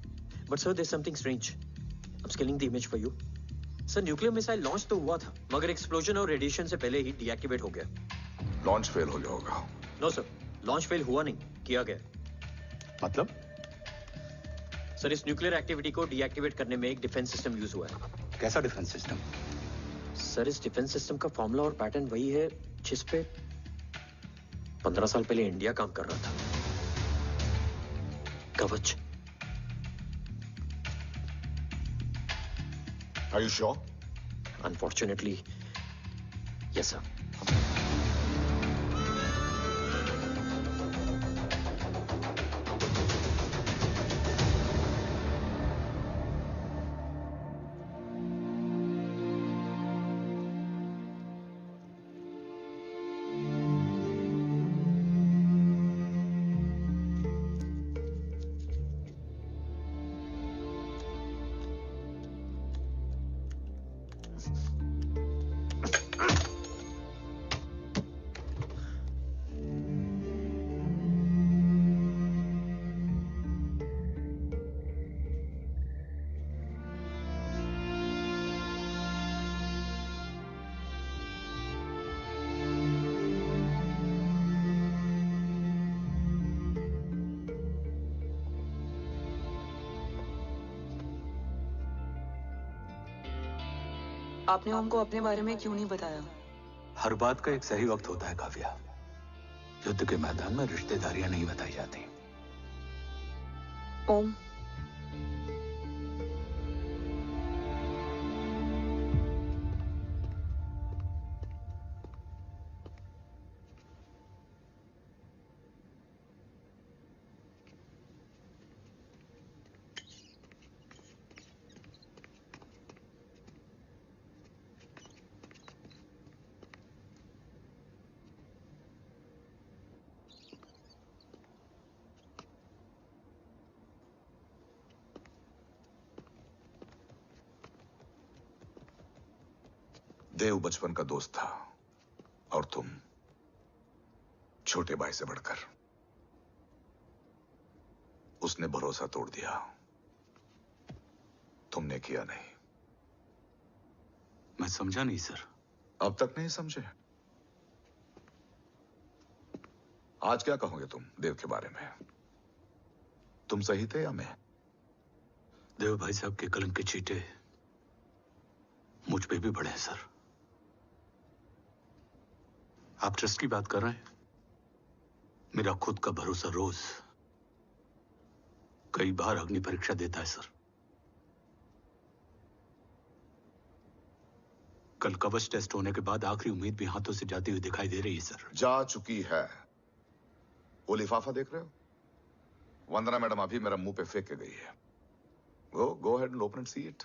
But sir, there is something strange. I am scanning the image for you. Sir, nuclear missile launch तो हुआ था, मगर एक्सप्लोजन और रेडिएशन से पहले ही डीएक्टिवेट हो गया। लॉन्च फेल हो गया होगा। नो सर, लॉन्च फेल हुआ नहीं, किया गया। मतलब? सर, इस न्यूक्लियर एक्टिविटी को डीएक्टिवेट करने में एक डिफेंस सिस्टम यूज हुआ है। कैसा डिफेंस सिस्टम? सर, इस डिफेंस सिस्टम का फॉर्मूला और पैटर्न वही है जिस पे 15 साल पहले इंडिया काम कर रहा था। कवच। Are you sure? Unfortunately, yes sir. आपने उनको अपने बारे में क्यों नहीं बताया? हर बात का एक सही वक्त होता है काव्या। युद्ध के मैदान में रिश्तेदारियां नहीं बताई जाती। ओम, देव बचपन का दोस्त था और तुम छोटे भाई से बढ़कर। उसने भरोसा तोड़ दिया, तुमने किया नहीं। मैं समझा नहीं सर। अब तक नहीं समझे? आज क्या कहोगे तुम देव के बारे में? तुम सही थे या मैं? देव भाई साहब के कलंक के चीटे मुझ पे भी पड़े हैं सर। आप ट्रस्ट की बात कर रहे हैं? मेरा खुद का भरोसा रोज कई बार अग्नि परीक्षा देता है सर। कल कवच टेस्ट होने के बाद आखिरी उम्मीद भी हाथों से जाती हुई दिखाई दे रही है सर। जा चुकी है। वो लिफाफा देख रहे हो? वंदना मैडम अभी मेरा मुंह पे फेंक के गई है। Go ahead and open and see it.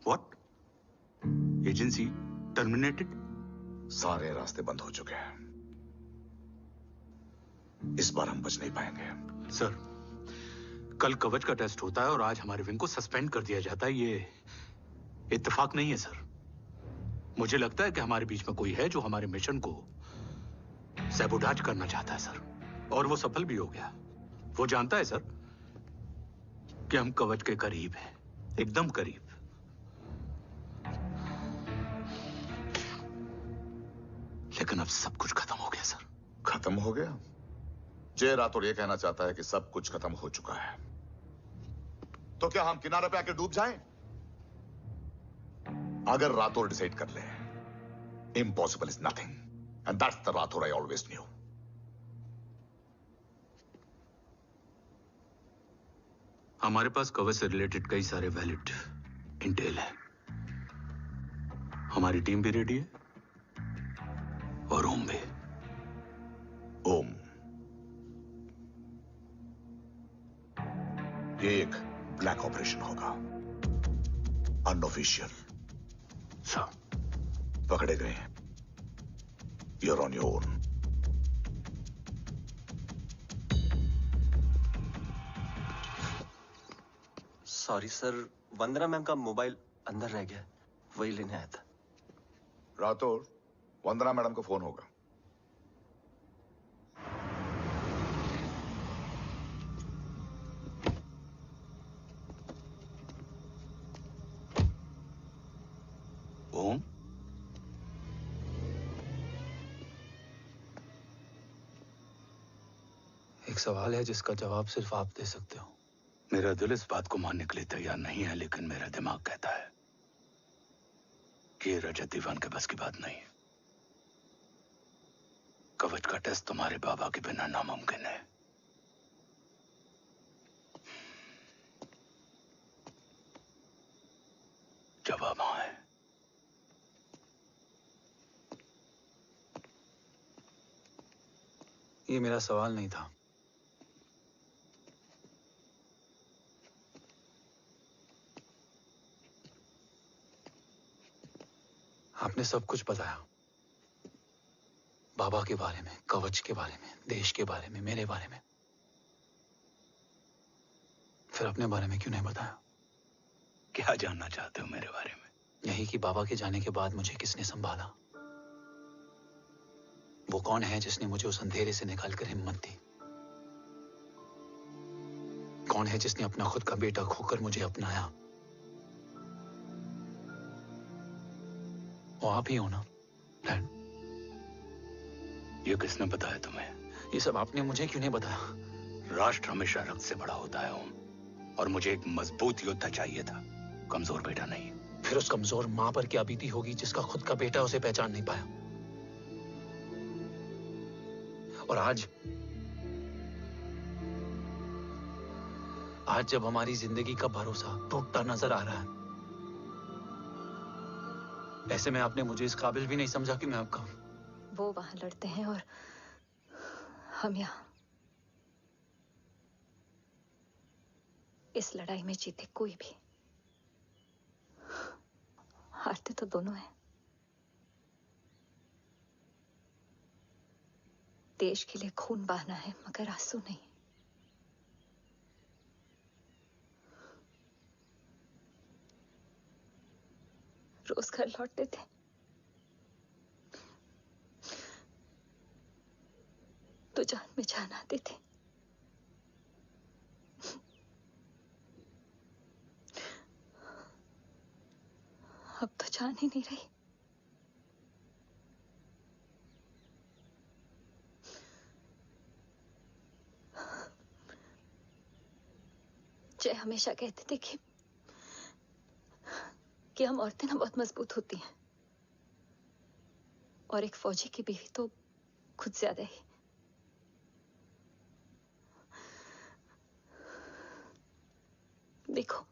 What? Agency terminated? सारे रास्ते बंद हो चुके हैं। इस बार हम बच नहीं पाएंगे। सर, कल कवच का टेस्ट होता है और आज हमारे विंग को सस्पेंड कर दिया जाता है। ये इत्तेफाक नहीं है सर। मुझे लगता है कि हमारे बीच में कोई है जो हमारे मिशन को सैबोटाज करना चाहता है सर, और वो सफल भी हो गया। वो जानता है सर कि हम कवच के करीब हैं, एकदम करीब। लेकिन अब सब कुछ खत्म हो गया सर। खत्म हो गया? जय राठौर ये कहना चाहता है कि सब कुछ खत्म हो चुका है। तो क्या हम किनारे पे आके डूब जाएं? अगर राठौर डिसाइड कर ले, impossible is nothing, and that's the Rathore I always new. हमारे पास कवच से रिलेटेड कई सारे वैलिड इंटेल है। हमारी टीम भी रेडी है और ओम भी। ओम, ये एक ब्लैक ऑपरेशन होगा, अनऑफिशियल। सर, पकड़े गए, you're on your own. Sorry sir, Vandana ma'am का मोबाइल अंदर रह गया, वही लेने आया था। राठौर, वंदना मैडम को फोन होगा। ओम, एक सवाल है जिसका जवाब सिर्फ आप दे सकते हो। मेरा दिल इस बात को मानने के लिए तैयार नहीं है, लेकिन मेरा दिमाग कहता है कि ये रजत दीवान के बस की बात नहीं है। कवच का टेस्ट तुम्हारे बाबा के बिना नामुमकिन है। जवाब हाँ है। ये मेरा सवाल नहीं था। आपने सब कुछ बताया, बाबा के बारे में, कवच के बारे में, देश के बारे में, मेरे बारे में। फिर अपने बारे में क्यों नहीं बताया? क्या जानना चाहते हो मेरे बारे में? यही कि बाबा के जाने के बाद मुझे किसने संभाला? वो कौन है जिसने मुझे उस अंधेरे से निकालकर हिम्मत दी? कौन है जिसने अपना खुद का बेटा खोकर मुझे अपनाया? वो आप ही हो ना, डैड? ये किसने बताया तुम्हें? ये सब आपने मुझे क्यों नहीं बताया? राष्ट्र हमेशा रक्त से बड़ा होता है ओम, और मुझे एक मजबूत योद्धा चाहिए था, कमजोर बेटा नहीं। फिर उस कमजोर मां पर क्या बीती होगी जिसका खुद का बेटा उसे पहचान नहीं पाया? और आज जब हमारी जिंदगी का भरोसा टूटता नजर आ रहा है, ऐसे में आपने मुझे इस काबिल भी नहीं समझा कि मैं आपका। वो वहां लड़ते हैं और हम यहाँ। इस लड़ाई में जीते कोई भी, हारते तो दोनों हैं। देश के लिए खून बहाना है, मगर आंसू नहीं। रोज घर लौटते थे, तो जान में जान आते थे। अब तो जान ही नहीं रही। जय हमेशा कहते थे कि हम औरतें ना बहुत मजबूत होती हैं, और एक फौजी की बीवी तो खुद ज्यादा ही। देखो,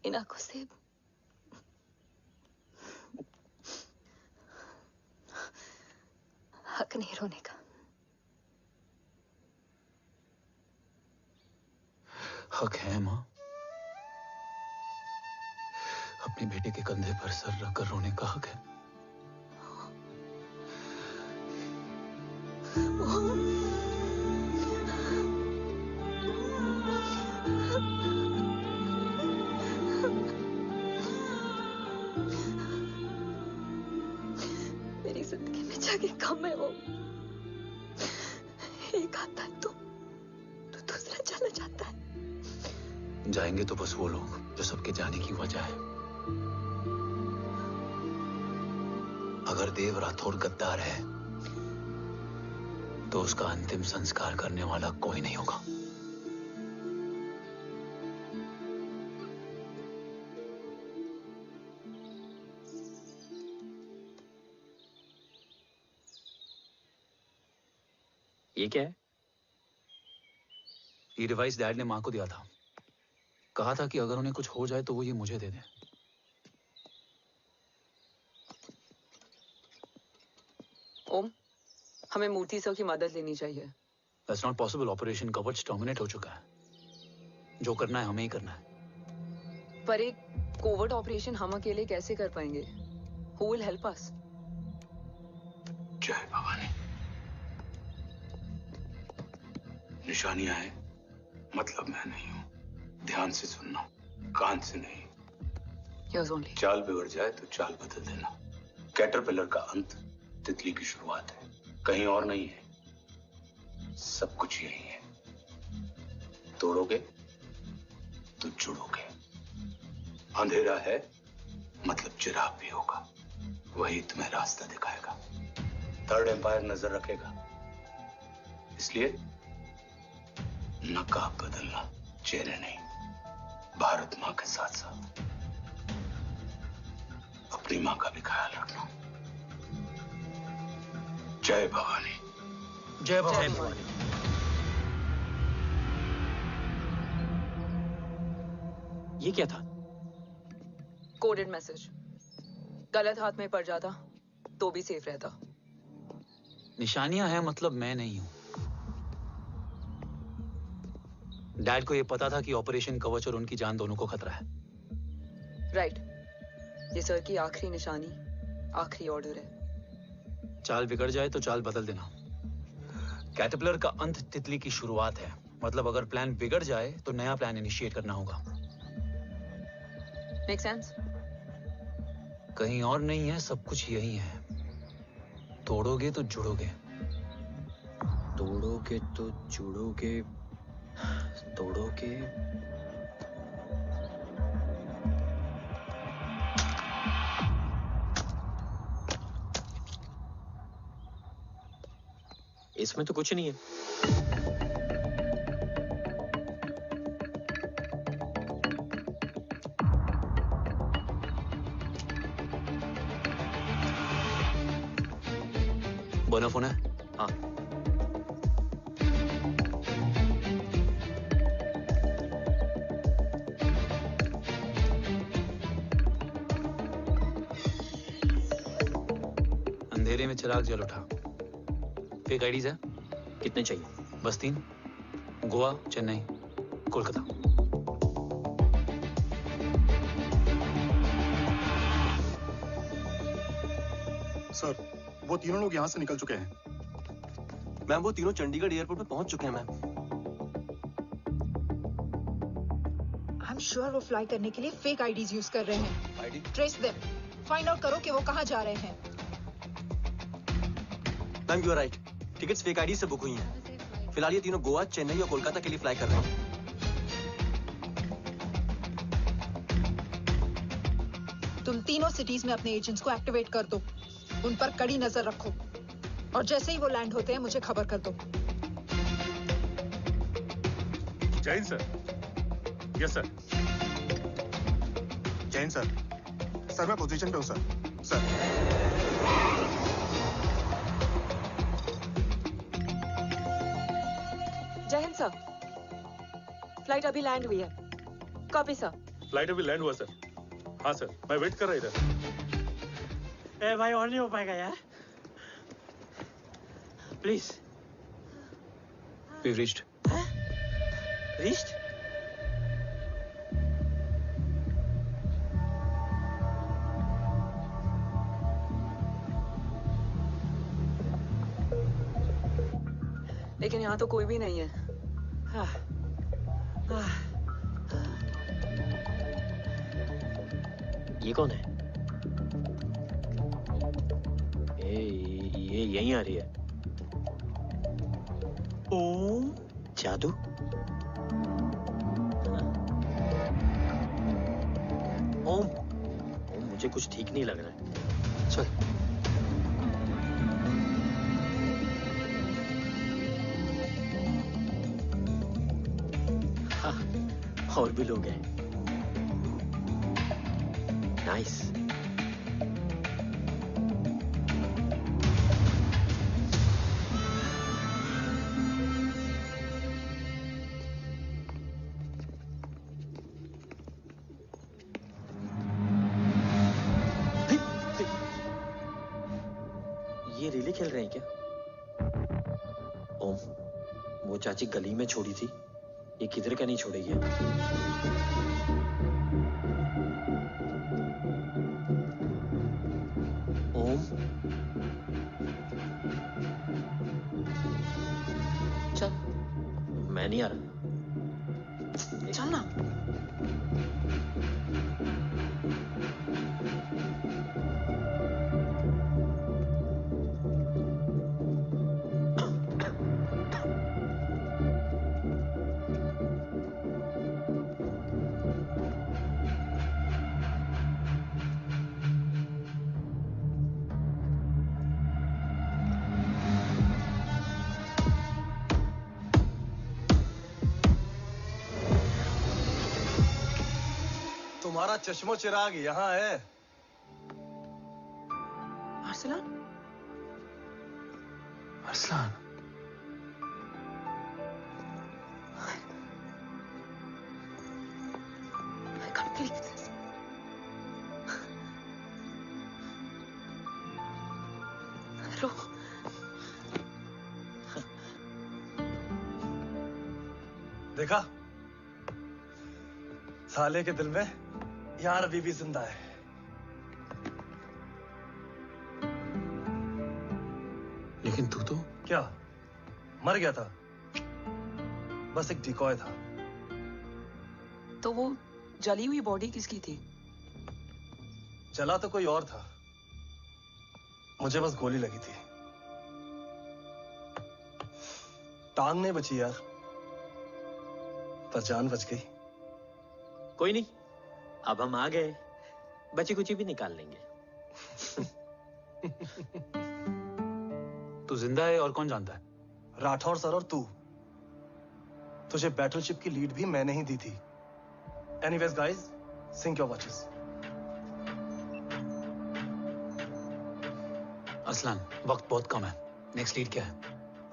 इन आंखों से हक नहीं रोने का। हक है माँ। अपने बेटे के कंधे पर सर रखकर रोने का हक है। मेरी जिंदगी में जगह कम है वो। एक आता है तो दूसरा चला जाता है। जाएंगे तो बस वो लोग जो सबके जाने की वजह है। अगर देव राठौर गद्दार है तो उसका अंतिम संस्कार करने वाला कोई नहीं होगा। ये क्या है? ये डिवाइस डैड ने मां को दिया था। कहा था कि अगर उन्हें कुछ हो जाए तो वो ये मुझे दे दें। ओम, हमें मूर्ति सर की मदद लेनी चाहिए। That's not possible. ऑपरेशन कवच टर्मिनेट हो चुका है। जो करना है हमें ही करना है। पर एक कोवर्ट ऑपरेशन हम अकेले कैसे कर पाएंगे? Who will help us? जय भवानी। निशानियां हैं, मतलब मैं नहीं हूं। ध्यान से सुनना, कान से नहीं। Here's only. चाल बिगड़ जाए तो चाल बदल देना। कैटरपिलर का अंत तितली की शुरुआत है, कहीं और नहीं है। सब कुछ यही है। तोड़ोगे तो जुड़ोगे। अंधेरा है मतलब चिराग भी होगा, वही तुम्हें रास्ता दिखाएगा। थर्ड एम्पायर नजर रखेगा, इसलिए नकाब बदलना, चेहरे नहीं। भारत माँ के साथ साथ अपनी माँ का भी ख्याल रखना। जय भवानी। जय भवानी। ये क्या था? Coded message. गलत हाथ में पड़ जाता तो भी सेफ रहता। निशानियां हैं मतलब मैं नहीं हूं। डैड को यह पता था कि ऑपरेशन कवच और उनकी जान दोनों को खतरा है। राइट। ये सर की आखिरी निशानी, आखिरी ऑर्डर है। चाल बिगड़ जाए तो चाल बदल देना। कैटरपिलर का अंत तितली की शुरुआत है, मतलब अगर प्लान बिगड़ जाए तो नया प्लान इनिशिएट करना होगा। Make sense? कहीं और नहीं है, सब कुछ यही है। तोड़ोगे तो जुड़ोगे। तोड़ोगे तो जुड़ोगे। तोड़ोगे। इसमें तो कुछ नहीं है। बना फोन है? हाँ। अंधेरे में चिराग जल उठा। फेक आईडीज है? कितने चाहिए? बस 3। गोवा, चेन्नई, कोलकाता। सर, वो तीनों लोग यहाँ से निकल चुके हैं। मैम, वो तीनों चंडीगढ़ एयरपोर्ट पे पहुंच चुके हैं मैम। आई एम श्योर वो फ्लाई करने के लिए फेक आईडीज यूज कर रहे हैं। ID? Trace them. Find out करो कि वो कहाँ जा रहे हैं। Ma'am, you are right. Tickets fake ID से बुक हुई हैं। फिलहाल ये तीनों गोवा, चेन्नई और कोलकाता के लिए फ्लाई कर रहे हैं। तुम तीनों सिटीज में अपने एजेंट्स को एक्टिवेट कर दो। उन पर कड़ी नजर रखो और जैसे ही वो लैंड होते हैं मुझे खबर कर दो। Jain sir. Yes sir. Jain sir. Sir मैं पोजीशन पे हूँ सर। सर। जय हिंद सर। फ्लाइट अभी लैंड हुई है। Copy sir. फ्लाइट अभी लैंड हुआ सर। हाँ सर, मैं वेट कर रहा इधर। ए भाई और नहीं हो पाएगा यार। प्लीज। We've reached. Reached? लेकिन यहाँ तो कोई भी नहीं है। ये कौन है? ये यहीं आ रही है। ओम जादू? ओम मुझे कुछ ठीक नहीं लग रहा है। चल। हाँ, और भी लोग हैं। नाइस। ये रिले खेल रहे हैं क्या? ओम, वो चाची गली में छोड़ी थी, ये किधर का नहीं छोड़ेगी। ओम, चल, मैं नहीं आ रहा। चल ना। तुम्हारा चश्मो चिराग यहाँ है। Arsalan? Arsalan? I can't believe this. रो। देखा? साले के दिल में यार अभी भी जिंदा है। लेकिन तू तो क्या मर गया था? बस एक डिकॉय था। तो वो जली हुई बॉडी किसकी थी? जला तो कोई और था, मुझे बस गोली लगी थी। टांग नहीं बची यार, पर जान बच गई। कोई नहीं, अब हम आ गए, बची कुची भी निकाल लेंगे। तू जिंदा है और कौन जानता है? राठौर सर और तू। तुझे बैटलशिप की लीड भी मैंने ही दी थी। Anyways guys, sync your watches. Arsalan, वक्त बहुत कम है। नेक्स्ट लीड क्या है?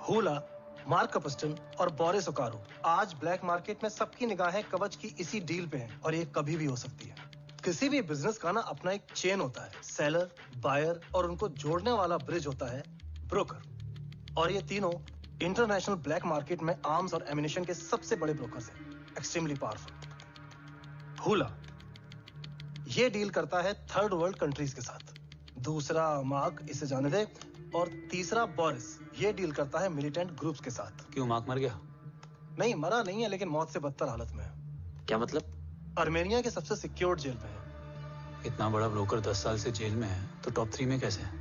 हुला, मार्क कपस्टन और बोरिस ओकारो। आज ब्लैक मार्केट में सबकी निगाहें कवच की इसी डील पे हैं और ये कभी भी हो सकती है। किसी भी बिजनेस का ना अपना एक चेन होता है, सेलर, बायर और उनको जोड़ने वाला ब्रिज होता है ब्रोकर। और ये तीनों इंटरनेशनल ब्लैक मार्केट में आर्म्स और एमिनेशन के सबसे बड़े ब्रोकर्स हैं, एक्सट्रीमली पावरफुल। हुला ये डील करता है थर्ड वर्ल्ड कंट्रीज के साथ। दूसरा मार्क, इसे जाने दे। और तीसरा बोरिस, ये डील करता है मिलिटेंट ग्रुप्स के साथ। क्यों, मार्क मर गया? नहीं, मरा नहीं है, लेकिन मौत से बदतर हालत में है। क्या मतलब? आर्मेनिया के सबसे सिक्योर्ड जेल में है। इतना बड़ा ब्रोकर 10 साल से जेल में है, तो टॉप 3 में कैसे है?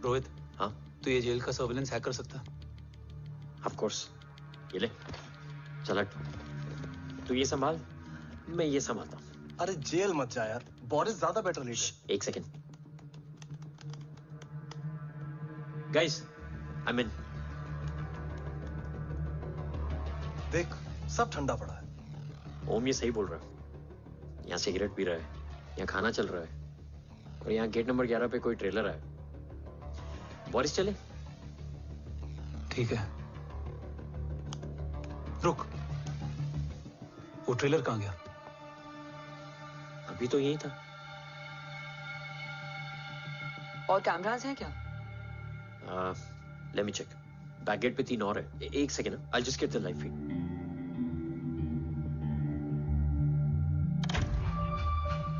रोहित, हाँ? तू ये जेल का सर्विलेंस हैक कर सकता? Of course. ये ले, चल हट। तू ये संभाल, मैं ये संभालता हूँ। अरे जेल मत जा यार, बोरिस ज्यादा बेटर लीडर। एक सेकेंड। Guys, I mean. देख, सब ठंडा पड़ा है। ओम ये सही बोल रहा है। यहाँ सिगरेट पी रहा है, यहाँ खाना चल रहा है, और यहाँ गेट नंबर 11 पे कोई ट्रेलर है। बोरिस चले? ठीक है। रुक, वो ट्रेलर कहाँ गया? अभी तो यही था। और कैमरास हैं क्या? Let me check. Back gate पे 3 और है। एक second, I just get the live feed.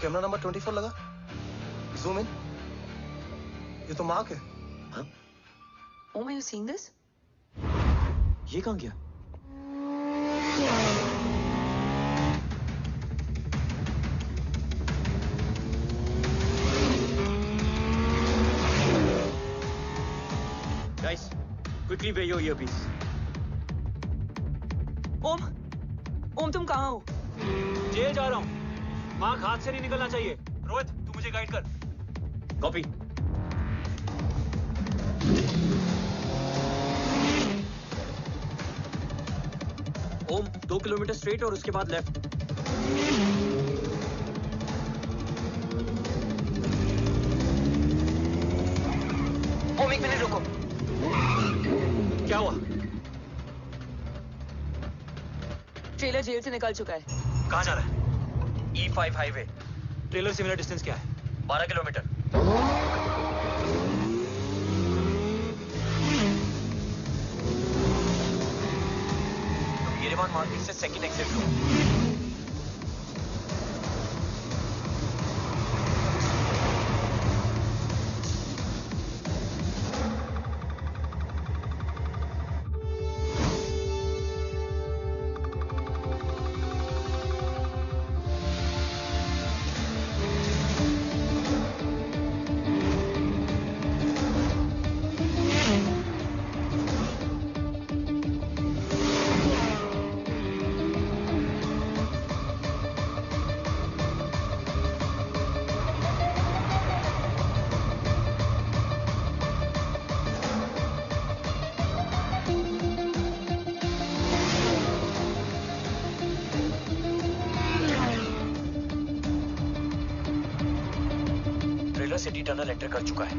Camera number 24 लगा। Zoom in. ये तो मार्क है। हाँ? Oh, are you seeing this? ये कहाँ गया? Guys, quickly wear your earpiece. ओम तुम कहाँ हो? जेल जा रहा हूँ। मार्क हाथ से नहीं निकलना चाहिए। रोहित, तू मुझे गाइड कर। कॉपी। ओम 2 किलोमीटर स्ट्रेट और उसके बाद लेफ्ट। ओम 1 मिनट रुको। क्या हुआ? ट्रेलर जेल से निकल चुका है। कहाँ जा रहा है? E5 highway. ट्रेलर से मेरा डिस्टेंस क्या है? 12 किलोमीटर। येरेवान मार्केट से सेकंड एग्जिट लो। सिटी टनल एंटर कर चुका है।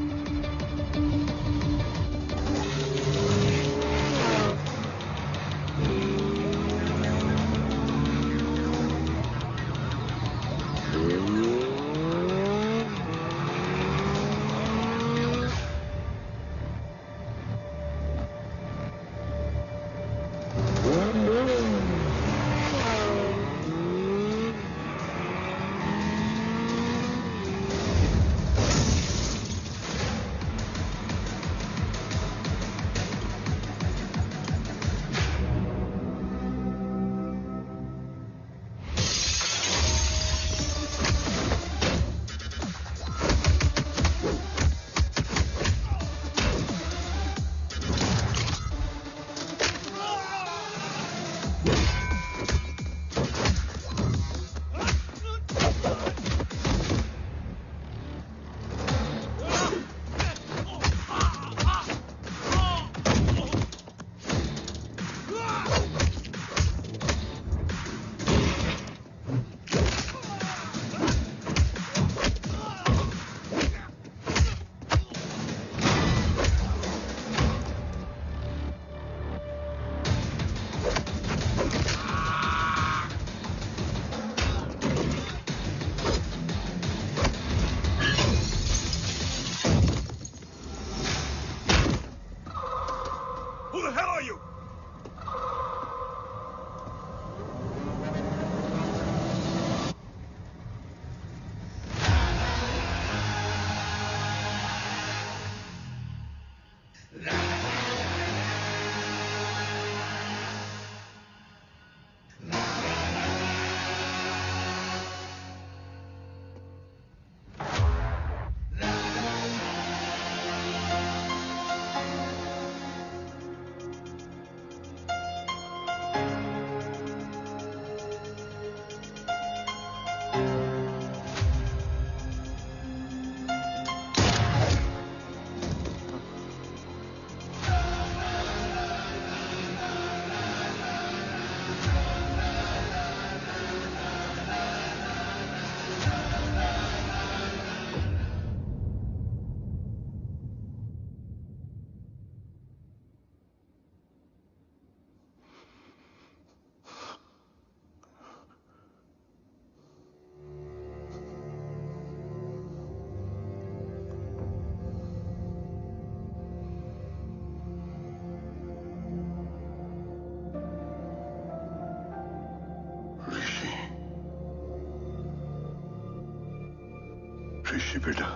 ऋषि बेटा,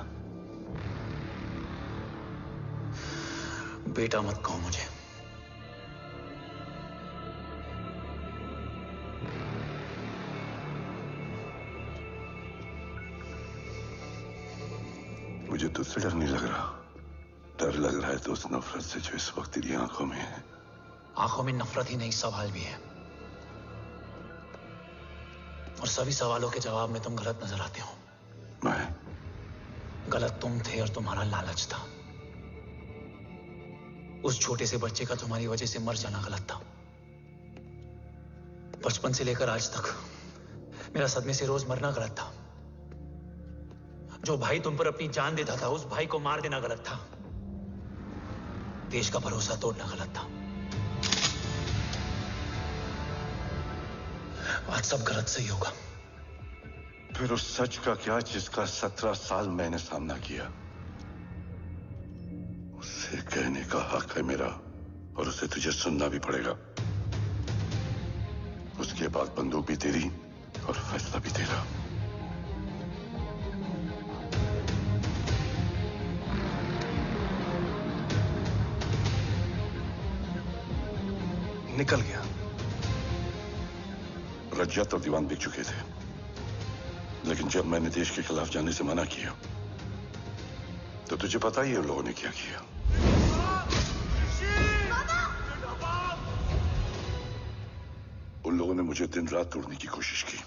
बेटा मत कहो मुझे। मुझे तुझसे डर नहीं लग रहा, डर लग रहा है तो उस नफरत से जो इस वक्त तेरी आंखों में है। आंखों में नफरत ही नहीं, सवाल भी है, और सभी सवालों के जवाब में तुम गलत नजर आते हो। मैं गलत तुम थे और तुम्हारा लालच था। उस छोटे से बच्चे का तुम्हारी वजह से मर जाना गलत था। बचपन से लेकर आज तक मेरा सदमे से रोज मरना गलत था। जो भाई तुम पर अपनी जान देता था, उस भाई को मार देना गलत था। देश का भरोसा तोड़ना गलत था। आज सब गलत सही होगा। फिर उस सच का क्या जिसका 17 साल मैंने सामना किया? उसे कहने का हक है मेरा, और उसे तुझे सुनना भी पड़ेगा। उसके बाद बंदूक भी तेरी और फैसला भी तेरा। निकल गया। रज्जत और दीवान बिक चुके थे, लेकिन जब मैंने देश के खिलाफ जाने से मना किया तो तुझे पता ही है उन लोगों ने क्या किया। उन लोगों ने मुझे दिन रात तोड़ने की कोशिश की।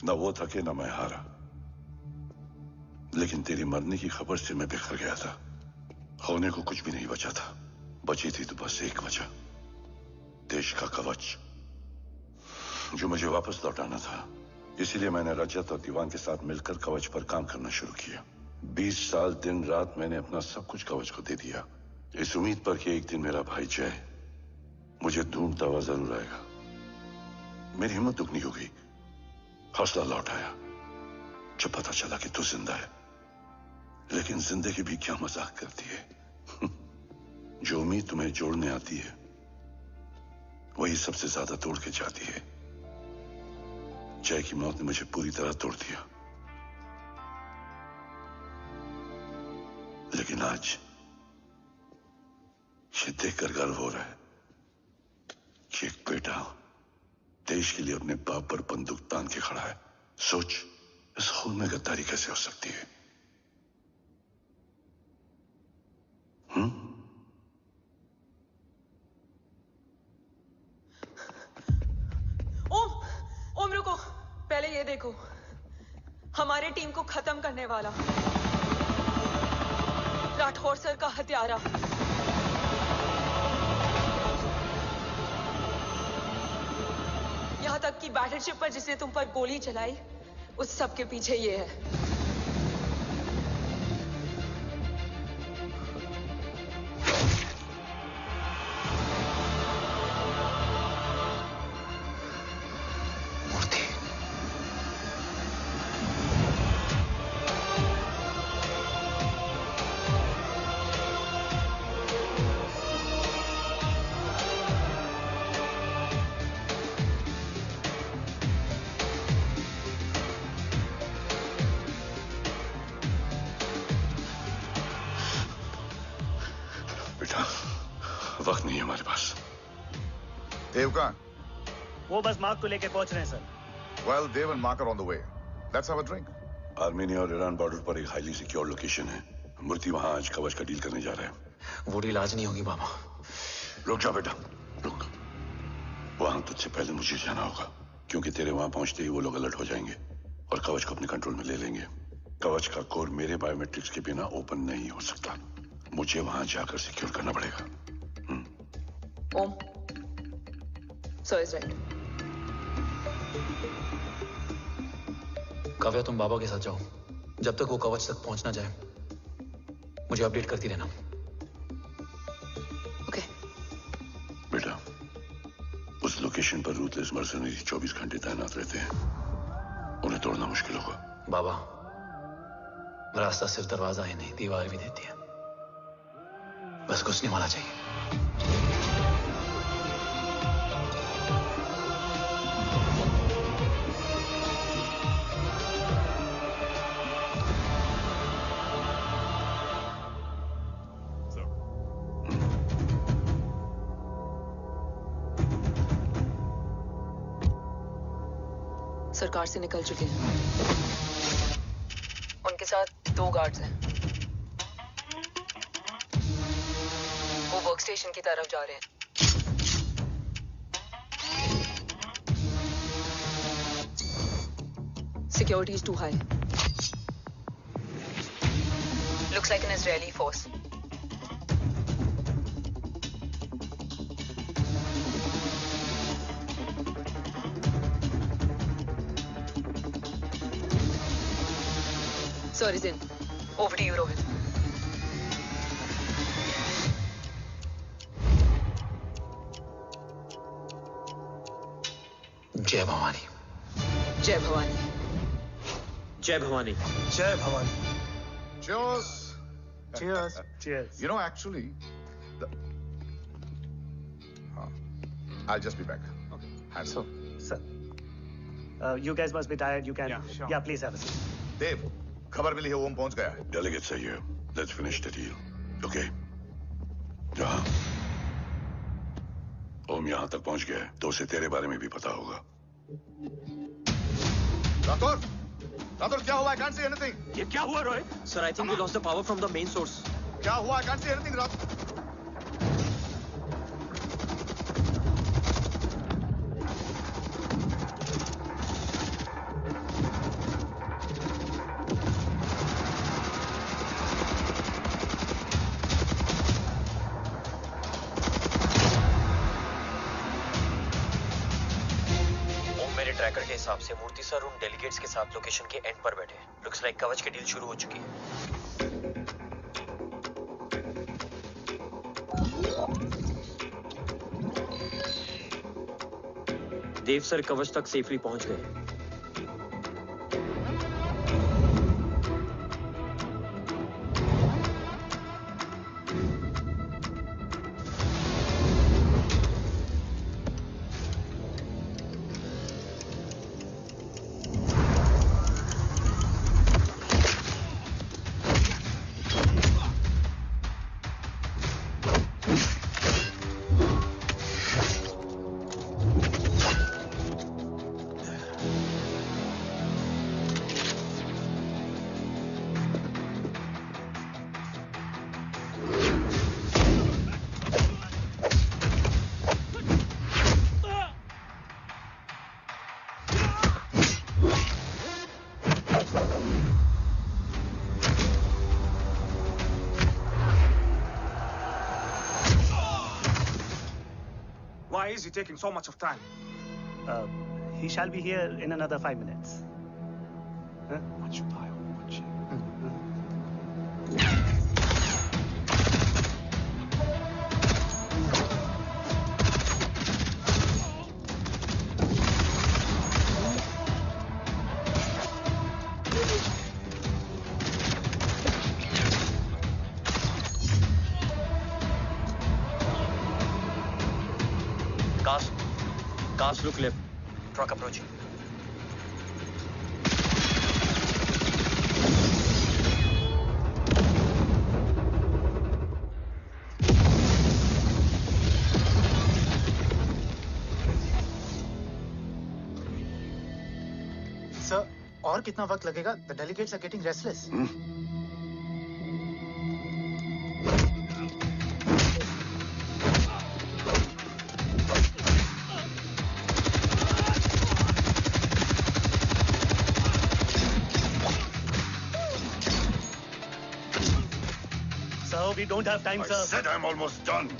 ना वो थके ना मैं हारा, लेकिन तेरी मरने की खबर से मैं बिखर गया था। होने को कुछ भी नहीं बचा था। बची थी तो बस एक वजह, देश का कवच, जो मुझे वापस लौटाना था। इसीलिए मैंने रजत और दीवान के साथ मिलकर कवच पर काम करना शुरू किया। 20 साल दिन रात मैंने अपना सब कुछ कवच को दे दिया, इस उम्मीद पर कि एक दिन मेरा भाई जय मुझे ढूंढता हुआ जरूर आएगा। मेरी हिम्मत दुगनी हो गई, हौसला लौट आया जब पता चला कि तू जिंदा है। लेकिन जिंदगी भी क्या मजाक करती है। जो उम्मीद तुम्हें जोड़ने आती है वही सबसे ज्यादा तोड़ के जाती है। जय की मौत ने मुझे पूरी तरह तोड़ दिया, लेकिन आज ये देखकर गर्व हो रहा है कि एक बेटा देश के लिए अपने बाप पर बंदूक तान के खड़ा है। सोच, इस खून में गद्दारी कैसे हो सकती है? ओम रुको, पहले ये देखो, हमारे टीम को खत्म करने वाला राठौर सर का हत्यारा। यहां तक कि बैटलशिप पर जिसने तुम पर गोली चलाई, उस सब के पीछे ये है। वक्त नहीं है हमारे पास। देव कहाँ? वो बस मार्क को लेके पहुंच रहे हैं sir. Well, Dev and Mark are on the way. Let's have a drink. Armenia और ईरान बॉर्डर पर एक हाईली सिक्योर लोकेशन है। मूर्ति वहां आज कवच का डील करने जा रहे हैं। वो डील आज नहीं होगी बाबा। रुक जा बेटा, रुक। वहां तुझसे पहले मुझे जाना होगा, क्योंकि तेरे वहां पहुंचते ही वो लोग अलर्ट हो जाएंगे और कवच को अपने कंट्रोल में ले लेंगे। कवच का कोड मेरे बायोमेट्रिक्स के बिना ओपन नहीं हो सकता। मुझे वहां जाकर सिक्योर करना पड़ेगा। ओम, सर इज राइट। काव्या, तुम बाबा के साथ जाओ। जब तक वो कवच तक पहुंच ना जाए मुझे अपडेट करती रहना। ओके। बेटा, उस लोकेशन पर रूथलेस मर्सनरी 24 घंटे तैनात रहते हैं। उन्हें तोड़ना मुश्किल होगा। बाबा, रास्ता सिर्फ दरवाजा ही नहीं, दीवार भी देती है। बस घुसने वाला चाहिए। सरकार से निकल चुके हैं। उनके साथ 2 गार्ड्स हैं। वो वर्क स्टेशन की तरफ जा रहे हैं। Security is too high. Looks like an Israeli force. Sir is in. Over to you, Rohit. जय भवानी। जय भवानी। जय भवानी। जय Bhavani. Cheers. Cheers. Cheers. You know, actually, I'll just be back. Okay. So, sir, you guys must be tired. You can, yeah, please have a seat. देव, खबर मिली है ओम पहुंच गया है। Delegate सही है। Let's finish the deal. Okay? जहाँ ओम यहाँ तक पहुंच गया है, तो उसे तेरे बारे में भी पता होगा। राठौर, राठौर क्या हुआ? I can't see anything. ये क्या हुआ Rohit? Sir, I think we lost the power from the main source. क्या हुआ? I can't see anything, Rathore. Tracker के हिसाब से मूर्ति सर उन डेलीगेट्स के साथ लोकेशन के एंड पर बैठे हैं। लुक्स लाइक कवच की डील शुरू हो चुकी है। देव सर कवच तक सेफली पहुंच गए। Why is he taking so much of time? He shall be here in another 5 minutes. Huh? Much fire, much. Cast look left. Truck approaching. Sir, और कितना वक्त लगेगा? The delegates are getting restless. We don't have time, sir. I said I'm almost done.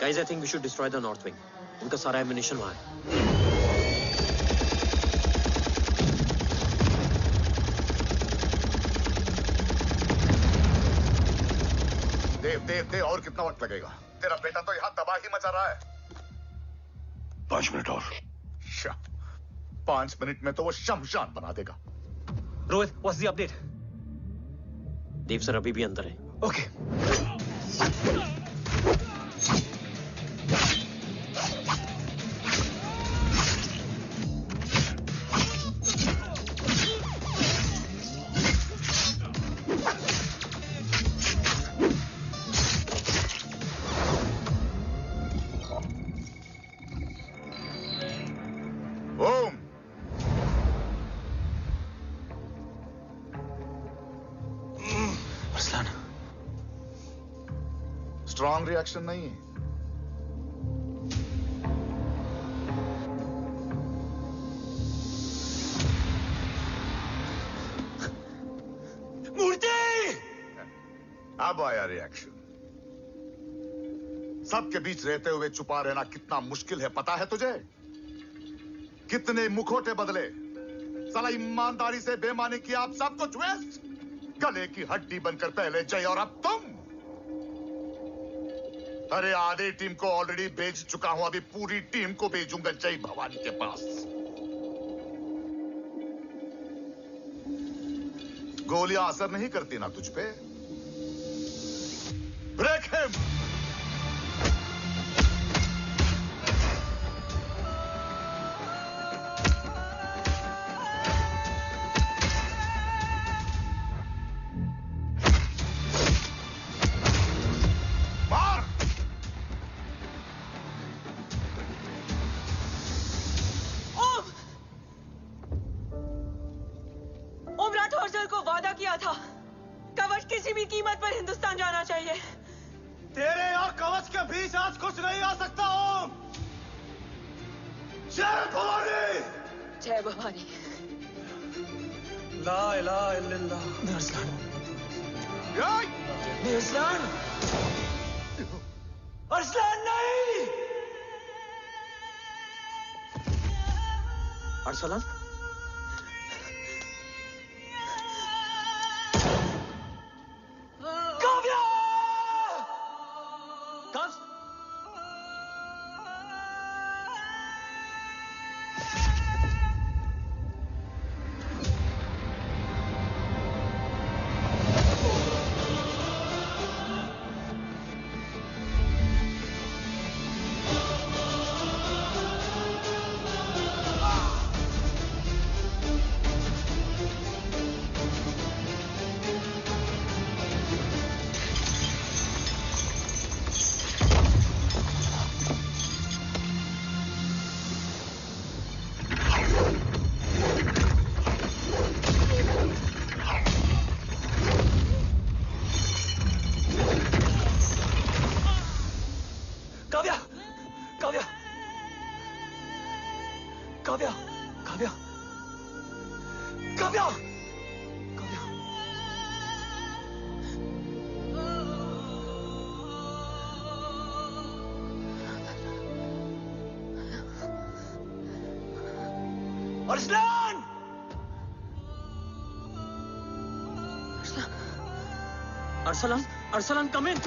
Guys, I think we should destroy the north wing. उनका सारा ammunition वहाँ है. देव और कितना वक्त लगेगा? तेरा बेटा तो यहाँ तबाही मचा रहा है. 5 मिनट और. 5 मिनट में तो वो शमशान बना देगा. Rohit, what's the update? Dev sir अभी भी अंदर है. Okay. स्ट्रॉन्ग रिएक्शन नहीं है. मूर्ति! अब आया रिएक्शन. सबके बीच रहते हुए छुपा रहना कितना मुश्किल है पता है तुझे? कितने मुखौटे बदले. साला ईमानदारी से बेमानी किया आप सब कुछ वेस्ट. गले की हड्डी बनकर पहले जय और अब तुम. अरे आधे टीम को ऑलरेडी भेज चुका हूं. अभी पूरी टीम को भेजूंगा जय भवानी के पास. गोलियां असर नहीं करती ना तुझ पे. Break him. Arsalan? Kavya! Arsalan! Arsalan, Arsalan, come in.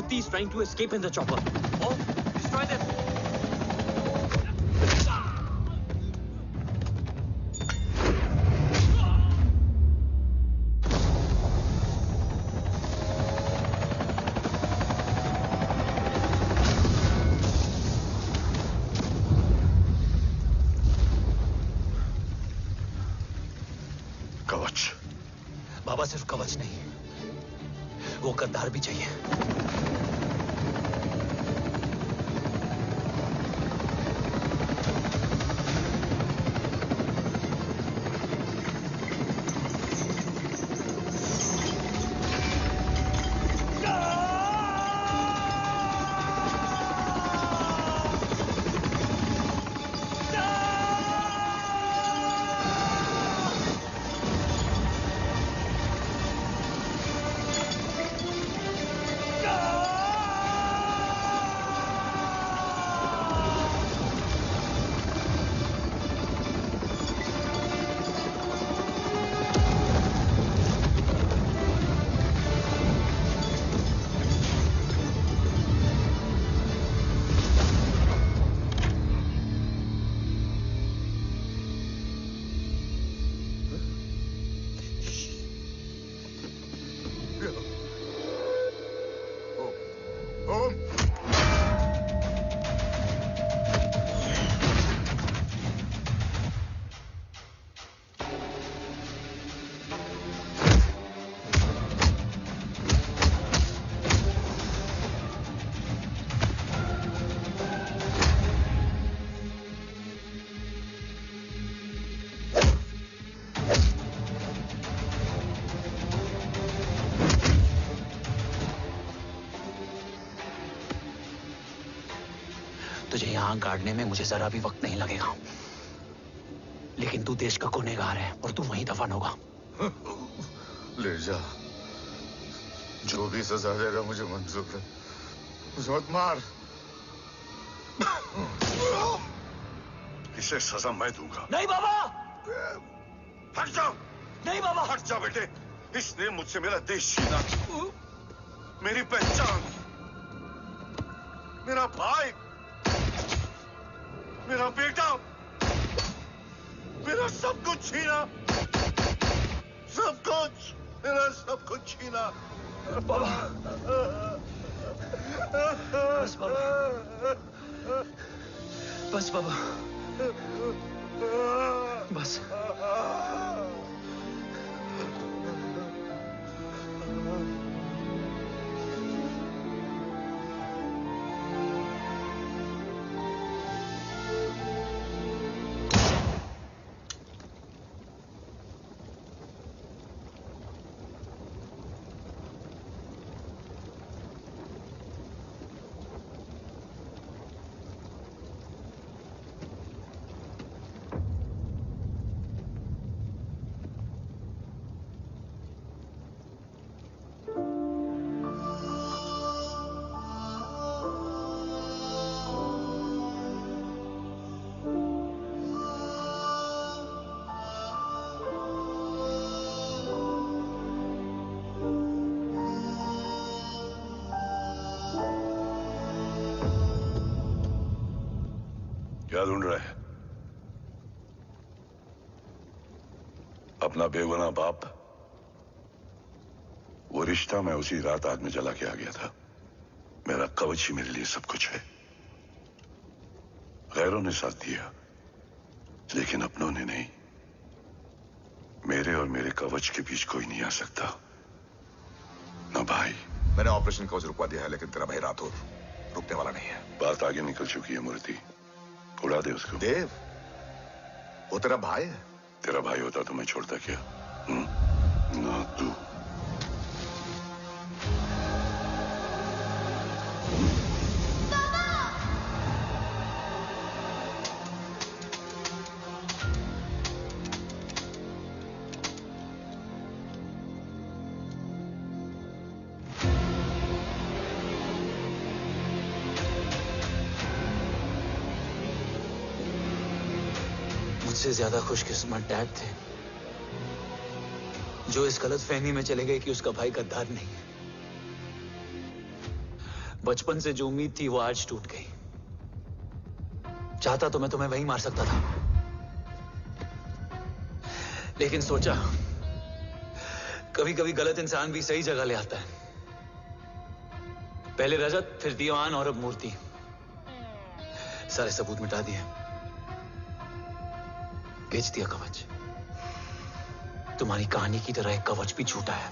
Shakti is trying to escape in the chopper. Oh, destroy them. बाबा सिर्फ कवच नहीं, वो गद्दार भी चाहिए। तुझे यहां गाड़ने में मुझे जरा भी वक्त नहीं लगेगा, लेकिन तू देश का गुनहगार है और तू वहीं दफन होगा। ले जा, जो भी सजा देगा मुझे मंजूर है, मुझे मत मार। इसे सजा मैं दूंगा। नहीं बाबा, हट जाओ। नहीं बाबा, हट जा बेटे। इसने मुझसे मेरा देश छीना, मेरी पहचान, मेरा भाई, मेरा बेटा, मेरा सब कुछ छीना, सब कुछ, मेरा सब कुछ छीना। बाबा, बस बाबा, बस बाबा, बस। क्या ढूंढ रहा है? अपना बेगुनाह बाप। वो रिश्ता मैं उसी रात आग में जला के आ गया था। मेरा कवच ही मेरे लिए सब कुछ है। गैरों ने साथ दिया, लेकिन अपनों ने नहीं। मेरे और मेरे कवच के बीच कोई नहीं आ सकता, ना भाई। मैंने ऑपरेशन कवच रुकवा दिया है, लेकिन तेरा भाई राठौर रुकने वाला नहीं है। बात आगे निकल चुकी है मूर्ति, उड़ा दे उसको। देव, वो तेरा भाई है। तेरा भाई होता तो मैं छोड़ता क्या? ना तू। मुझसे ज्यादा खुशकिस्मत डैड थे, जो इस गलतफहमी में चले गए कि उसका भाई गद्दार नहीं है। बचपन से जो उम्मीद थी वो आज टूट गई। चाहता तो मैं तुम्हें वहीं मार सकता था, लेकिन सोचा कभी कभी गलत इंसान भी सही जगह ले आता है। पहले रजत, फिर दीवान और अब मूर्ति। सारे सबूत मिटा दिए, बेच दिया कवच। तुम्हारी कहानी की तरह एक कवच भी छूटा है,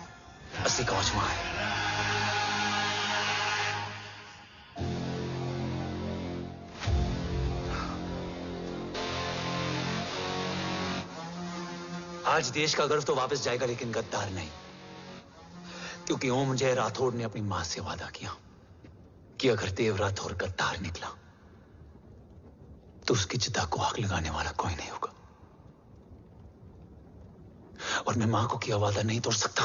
असली कवच वहां है। आज देश का गर्व तो वापस जाएगा, लेकिन गद्दार नहीं, क्योंकि ओम जय राठौड़ ने अपनी मां से वादा किया कि अगर देव राठौड़ गद्दार निकला तो उसकी चिता को आग लगाने वाला कोई नहीं होगा। और मैं मां को किया वादा नहीं तोड़ सकता।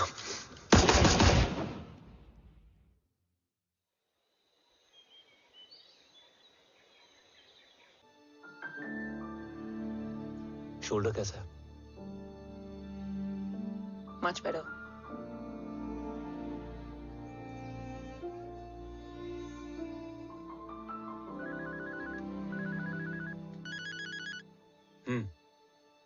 शोल्डर कैसा है? Much better.